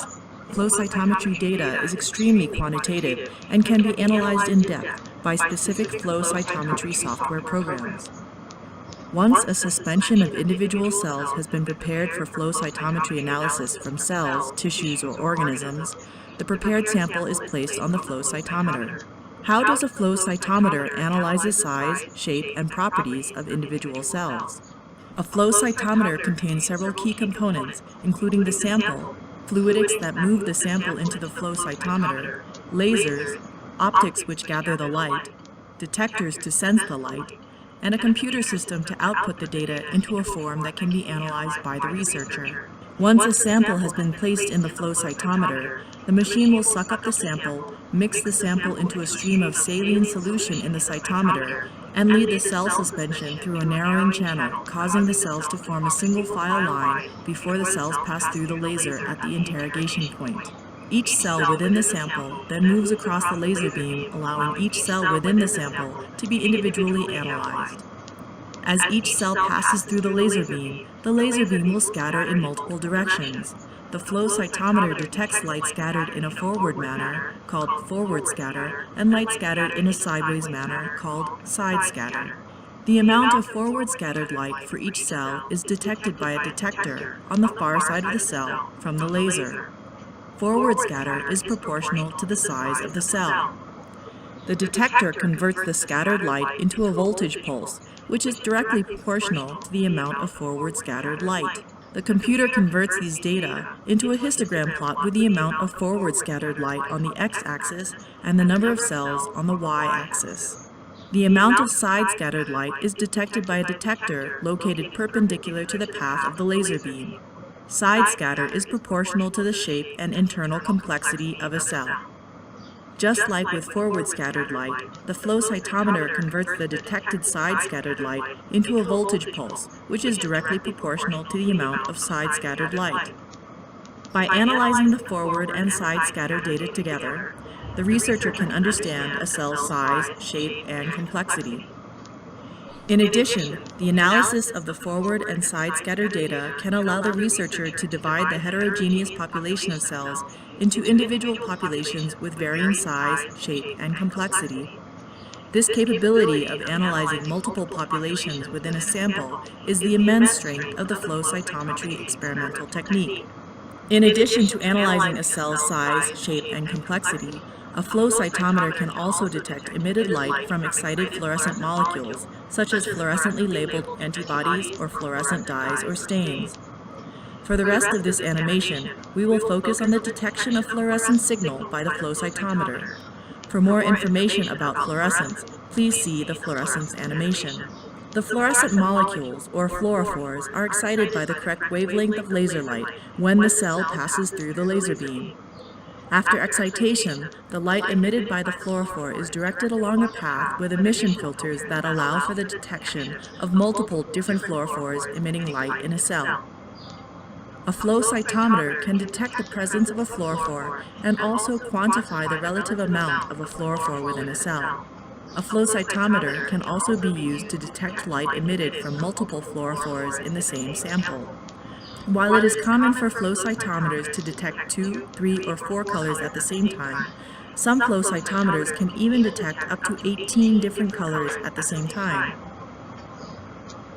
Flow cytometry data is extremely quantitative and can be analyzed in depth by specific flow cytometry software programs. Once a suspension of individual cells has been prepared for flow cytometry analysis from cells, tissues, or organisms, the prepared sample is placed on the flow cytometer. How does a flow cytometer analyze the size, shape, and properties of individual cells? A flow cytometer contains several key components, including the sample, fluidics that move the sample into the flow cytometer, lasers, optics which gather the light, detectors to sense the light, and a computer system to output the data into a form that can be analyzed by the researcher. Once a sample has been placed in the flow cytometer, the machine will suck up the sample, mix the sample into a stream of saline solution in the cytometer, and lead the cell suspension through a narrowing channel, causing the cells to form a single file line before the cells pass through the laser at the interrogation point. Each cell within the sample then moves across the laser beam, allowing each cell within the sample to be individually analyzed. As each cell passes through the laser beam will scatter in multiple directions. The flow cytometer detects light scattered in a forward manner, called forward scatter, and light scattered in a sideways manner, called side scatter. The amount of forward scattered light for each cell is detected by a detector on the far side of the cell from the laser. Forward scatter is proportional to the size of the cell. The detector converts the scattered light into a voltage pulse, which is directly proportional to the amount of forward scattered light. The computer converts these data into a histogram plot with the amount of forward scattered light on the x-axis and the number of cells on the y-axis. The amount of side scattered light is detected by a detector located perpendicular to the path of the laser beam. Side scatter is proportional to the shape and internal complexity of a cell. Just like with forward scattered light, the flow cytometer converts the detected side scattered light into a voltage pulse, which is directly proportional to the amount of side scattered light. By analyzing the forward and side scatter data together, the researcher can understand a cell's size, shape, and complexity. In addition, the analysis of the forward and side scatter data can allow the researcher to divide the heterogeneous population of cells into individual populations with varying size, shape, and complexity. This capability of analyzing multiple populations within a sample is the immense strength of the flow cytometry experimental technique. In addition to analyzing a cell's size, shape, and complexity, a flow cytometer can also detect emitted light from excited fluorescent molecules, such as fluorescently labeled antibodies or fluorescent dyes or stains. For the rest of this animation, we will focus on the detection of fluorescent signal by the flow cytometer. For more information about fluorescence, please see the fluorescence animation. The fluorescent molecules, or fluorophores, are excited by the correct wavelength of laser light when the cell passes through the laser beam. After excitation, the light emitted by the fluorophore is directed along a path with emission filters that allow for the detection of multiple different fluorophores emitting light in a cell. A flow cytometer can detect the presence of a fluorophore and also quantify the relative amount of a fluorophore within a cell. A flow cytometer can also be used to detect light emitted from multiple fluorophores in the same sample. While it is common for flow cytometers to detect 2, 3, or 4 colors at the same time, some flow cytometers can even detect up to 18 different colors at the same time.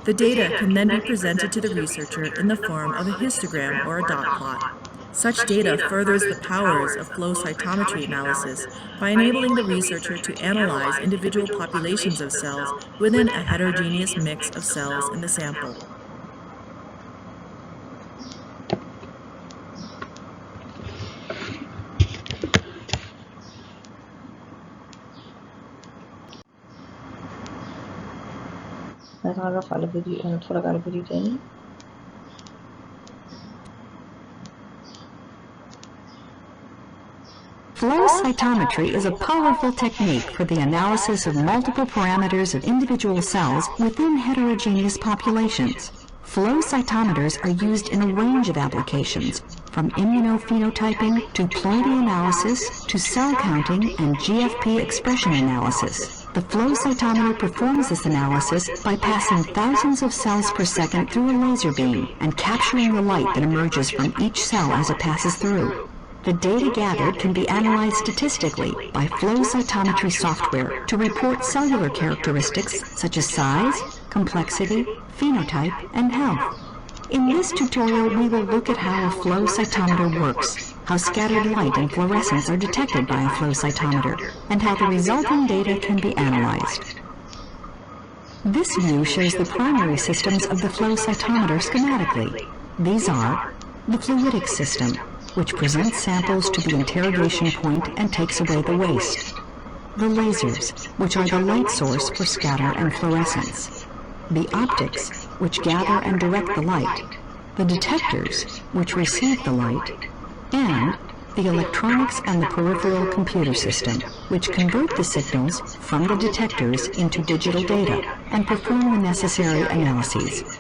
The data can then be presented to the researcher in the form of a histogram or a dot plot. Such data furthers the powers of flow cytometry analysis by enabling the researcher to analyze individual populations of cells within a heterogeneous mix of cells in the sample. نتعرف على فيديو نتفرج على فيديو تاني. Flow cytometry is a powerful technique for the analysis of multiple parameters of individual cells within heterogeneous populations. Flow cytometers are used in a range of applications, from immunophenotyping to ploidy analysis to cell counting and GFP expression analysis. The flow cytometer performs this analysis by passing thousands of cells per second through a laser beam and capturing the light that emerges from each cell as it passes through. The data gathered can be analyzed statistically by flow cytometry software to report cellular characteristics such as size, complexity, phenotype, and health. In this tutorial, we will look at how a flow cytometer works, how scattered light and fluorescence are detected by a flow cytometer, and how the resulting data can be analyzed. This view shows the primary systems of the flow cytometer schematically. These are the fluidic system, which presents samples to the interrogation point and takes away the waste. The lasers, which are the light source for scatter and fluorescence. The optics, which gather and direct the light. The detectors, which receive the light. And the electronics and the peripheral computer system, which convert the signals from the detectors into digital data and perform the necessary analyses.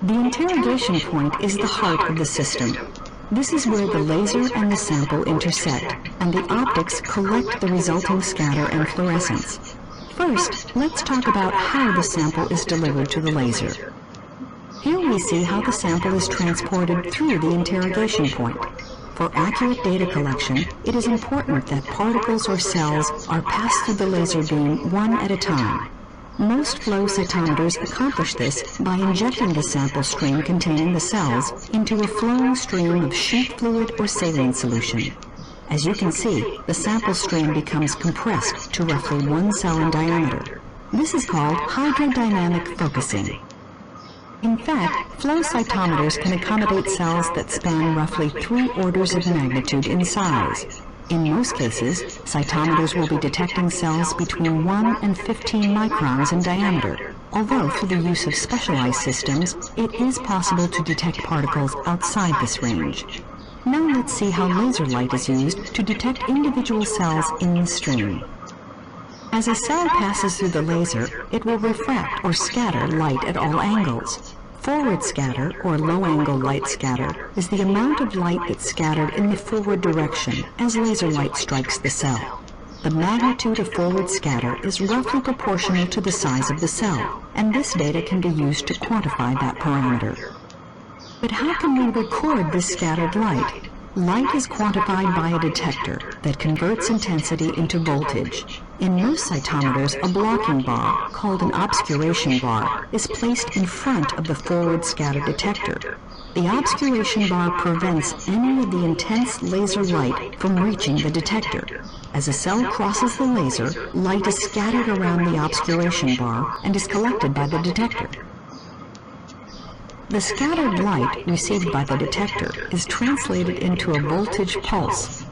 The interrogation point is the heart of the system. This is where the laser and the sample intersect, and the optics collect the resulting scatter and fluorescence. First, let's talk about how the sample is delivered to the laser. Here we see how the sample is transported through the interrogation point. For accurate data collection, it is important that particles or cells are passed through the laser beam one at a time. Most flow cytometers accomplish this by injecting the sample stream containing the cells into a flowing stream of sheet fluid or saline solution. As you can see, the sample stream becomes compressed to roughly 1 cell in diameter. This is called hydrodynamic focusing. In fact, flow cytometers can accommodate cells that span roughly 3 orders of magnitude in size. In most cases, cytometers will be detecting cells between 1 and 15 microns in diameter, although for the use of specialized systems, it is possible to detect particles outside this range. Now let's see how laser light is used to detect individual cells in the stream. As a cell passes through the laser, it will refract or scatter light at all angles. Forward scatter, or low-angle light scatter, is the amount of light that's scattered in the forward direction as laser light strikes the cell. The magnitude of forward scatter is roughly proportional to the size of the cell, and this data can be used to quantify that parameter. But how can we record this scattered light? Light is quantified by a detector that converts intensity into voltage. In most cytometers, a blocking bar, called an obscuration bar, is placed in front of the forward scatter detector. The obscuration bar prevents any of the intense laser light from reaching the detector. As a cell crosses the laser, light is scattered around the obscuration bar and is collected by the detector. The scattered light received by the detector is translated into a voltage pulse.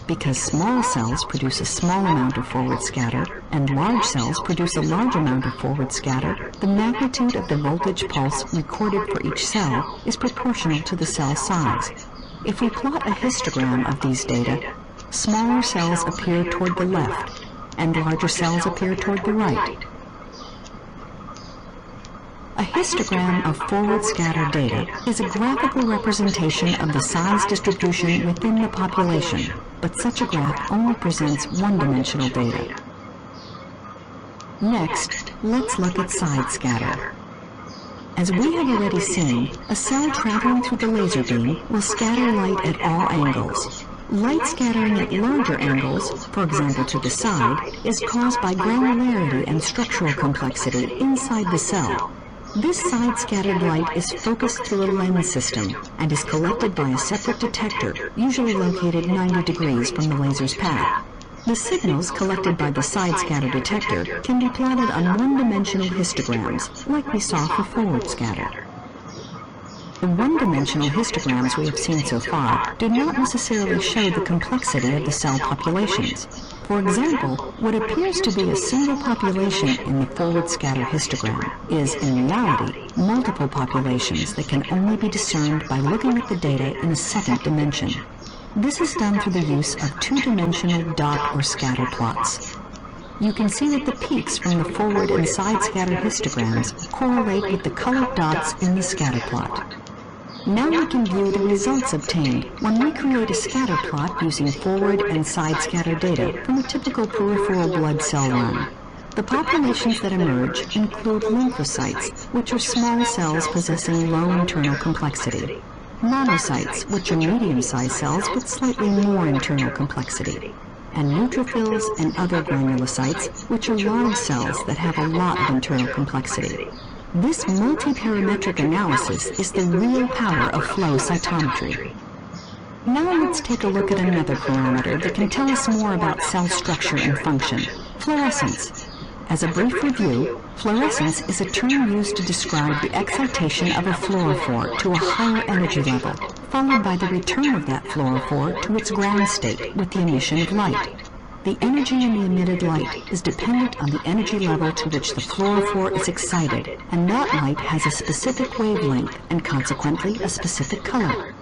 Because small cells produce a small amount of forward scatter and large cells produce a large amount of forward scatter, the magnitude of the voltage pulse recorded for each cell is proportional to the cell size. If we plot a histogram of these data, smaller cells appear toward the left and larger cells appear toward the right. A histogram of forward scatter data is a graphical representation of the size distribution within the population, but such a graph only presents one-dimensional data. Next, let's look at side scatter. As we have already seen, a cell traveling through the laser beam will scatter light at all angles. Light scattering at larger angles, for example to the side, is caused by granularity and structural complexity inside the cell. This side-scattered light is focused through a lens system and is collected by a separate detector, usually located 90 degrees from the laser's path. The signals collected by the side-scatter detector can be plotted on one-dimensional histograms, like we saw for forward scatter. The one-dimensional histograms we have seen so far do not necessarily show the complexity of the cell populations. For example, what appears to be a single population in the forward scatter histogram is, in reality, multiple populations that can only be discerned by looking at the data in a second dimension. This is done through the use of two-dimensional dot or scatter plots. You can see that the peaks from the forward and side scatter histograms correlate with the colored dots in the scatter plot. Now we can view the results obtained when we create a scatter plot using forward and side scatter data from a typical peripheral blood cell run. The populations that emerge include lymphocytes, which are small cells possessing low internal complexity, monocytes, which are medium-sized cells with slightly more internal complexity, and neutrophils and other granulocytes, which are large cells that have a lot of internal complexity. This multi-parametric analysis is the real power of flow cytometry. Now let's take a look at another parameter that can tell us more about cell structure and function, fluorescence. As a brief review, fluorescence is a term used to describe the excitation of a fluorophore to a higher energy level, followed by the return of that fluorophore to its ground state with the emission of light. The energy in the emitted light is dependent on the energy level to which the fluorophore is excited, and that light has a specific wavelength and consequently a specific color.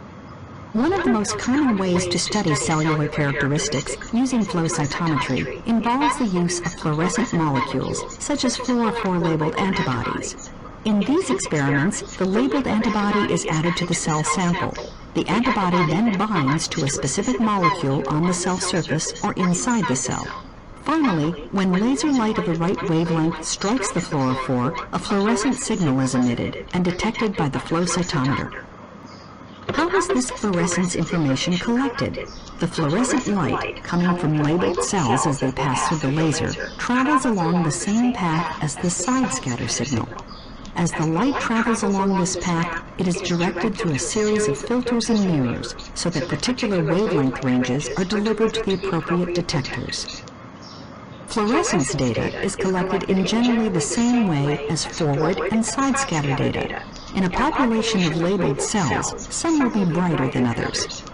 One of the most common ways to study cellular characteristics using flow cytometry involves the use of fluorescent molecules, such as fluorophore-labeled antibodies. In these experiments, the labeled antibody is added to the cell sample. The antibody then binds to a specific molecule on the cell surface or inside the cell. Finally, when laser light of the right wavelength strikes the fluorophore, a fluorescent signal is emitted and detected by the flow cytometer. How is this fluorescence information collected? The fluorescent light, coming from labeled cells as they pass through the laser, travels along the same path as the side scatter signal. As the light travels along this path, it is directed through a series of filters and mirrors so that particular wavelength ranges are delivered to the appropriate detectors. Fluorescence data is collected in generally the same way as forward and side scatter data. In a population of labeled cells, some will be brighter than others.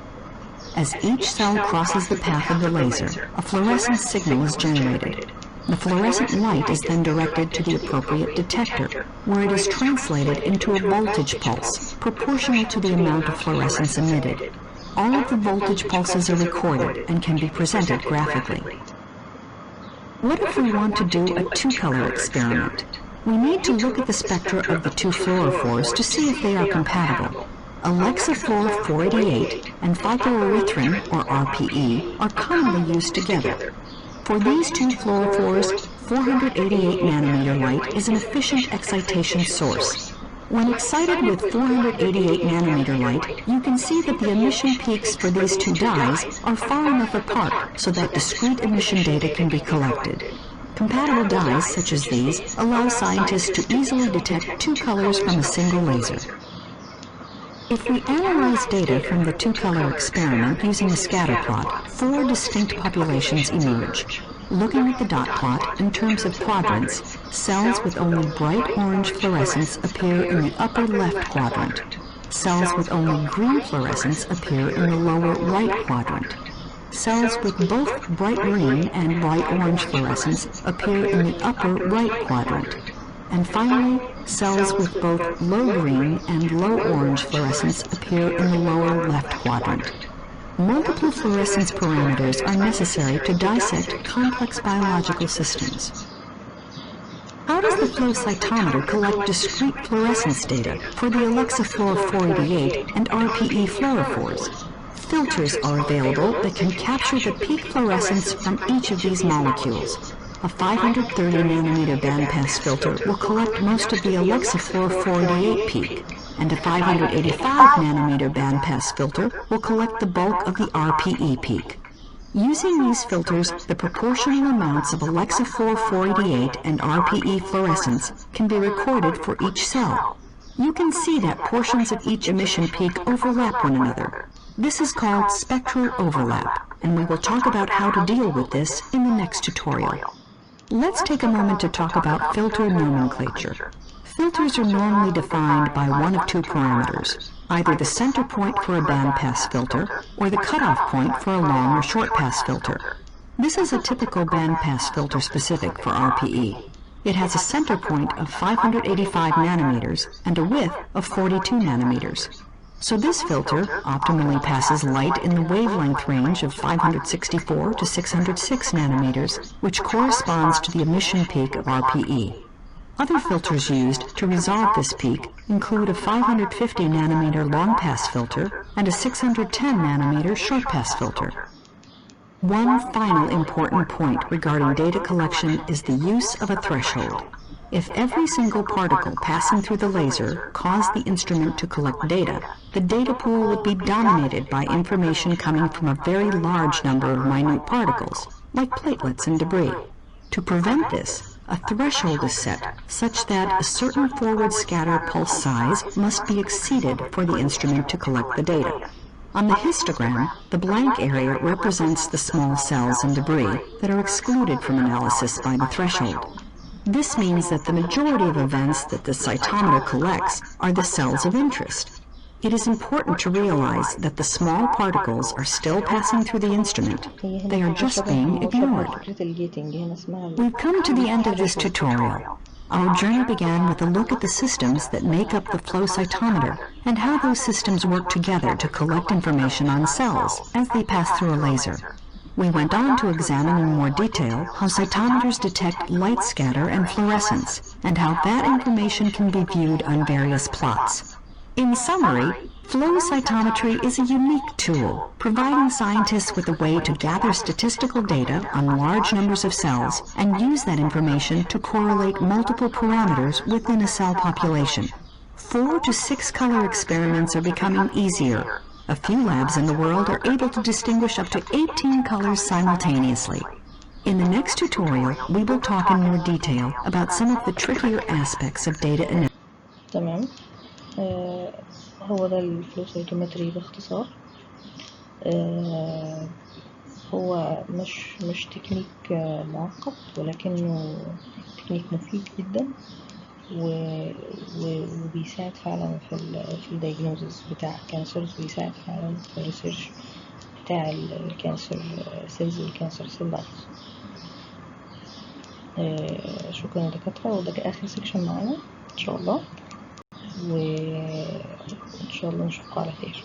As each cell crosses the path of the laser, a fluorescence signal is generated. The fluorescent light is then directed to the appropriate detector, where it is translated into a voltage pulse, proportional to the amount of fluorescence emitted. All of the voltage pulses are recorded and can be presented graphically. What if we want to do a two-color experiment? We need to look at the spectra of the two fluorophores to see if they are compatible. Alexafluor 488 and phycoerythrin, or RPE, are commonly used together. For these two fluorophores, 488 nanometer light is an efficient excitation source. When excited with 488 nanometer light, you can see that the emission peaks for these two dyes are far enough apart so that discrete emission data can be collected. Compatible dyes such as these allow scientists to easily detect two colors from a single laser. If we analyze data from the two-color experiment using a scatter plot, four distinct populations emerge. Looking at the dot plot in terms of quadrants, cells with only bright orange fluorescence appear in the upper left quadrant. Cells with only green fluorescence appear in the lower right quadrant. Cells with both bright green and bright orange fluorescence appear in the upper right quadrant. And finally, cells with both low green and low orange fluorescence appear in the lower left quadrant. Multiple fluorescence parameters are necessary to dissect complex biological systems. How does the flow cytometer collect discrete fluorescence data for the Alexa Fluor 488 and RPE fluorophores? Filters are available that can capture the peak fluorescence from each of these molecules. A 530 nanometer bandpass filter will collect most of the Alexa Fluor 488 peak, and a 585 nanometer bandpass filter will collect the bulk of the RPE peak. Using these filters, the proportional amounts of Alexa Fluor 488 and RPE fluorescence can be recorded for each cell. You can see that portions of each emission peak overlap one another. This is called spectral overlap, and we will talk about how to deal with this in the next tutorial. Let's take a moment to talk about filter nomenclature. Filters are normally defined by one of two parameters, either the center point for a bandpass filter or the cutoff point for a long or short pass filter. This is a typical bandpass filter specific for RPE. It has a center point of 585 nanometers and a width of 42 nanometers. So this filter optimally passes light in the wavelength range of 564 to 606 nanometers, which corresponds to the emission peak of RPE. Other filters used to resolve this peak include a 550 nanometer long pass filter and a 610 nanometer short pass filter. One final important point regarding data collection is the use of a threshold. If every single particle passing through the laser caused the instrument to collect data, the data pool would be dominated by information coming from a very large number of minute particles, like platelets and debris. To prevent this, a threshold is set such that a certain forward scatter pulse size must be exceeded for the instrument to collect the data. On the histogram, the blank area represents the small cells and debris that are excluded from analysis by the threshold. This means that the majority of events that the cytometer collects are the cells of interest. It is important to realize that the small particles are still passing through the instrument. They are just being ignored. We've come to the end of this tutorial. Our journey began with a look at the systems that make up the flow cytometer and how those systems work together to collect information on cells as they pass through a laser. We went on to examine in more detail how cytometers detect light scatter and fluorescence, and how that information can be viewed on various plots. In summary, flow cytometry is a unique tool, providing scientists with a way to gather statistical data on large numbers of cells and use that information to correlate multiple parameters within a cell population. 4 to 6 color experiments are becoming easier. A few labs in the world are able to distinguish up to 18 colors simultaneously. In the next tutorial, we will talk in more detail about some of the trickier aspects of data analysis. تمام. هو ده الفلو سايتومتري باختصار. هو مش تكنيك معقد، ولكنه تكنيك مفيد جدا وبيساعد فعلا في الدايجنوزس بتاع الكانسرز، وبيساعد فعلا في الريسيرش بتاع الكانسر سيلز والكانسر سيل لاينز. شكرا يا دكاترة، وده آخر سكشن معانا إن شاء الله، وإن شاء الله نشوفكم على خير.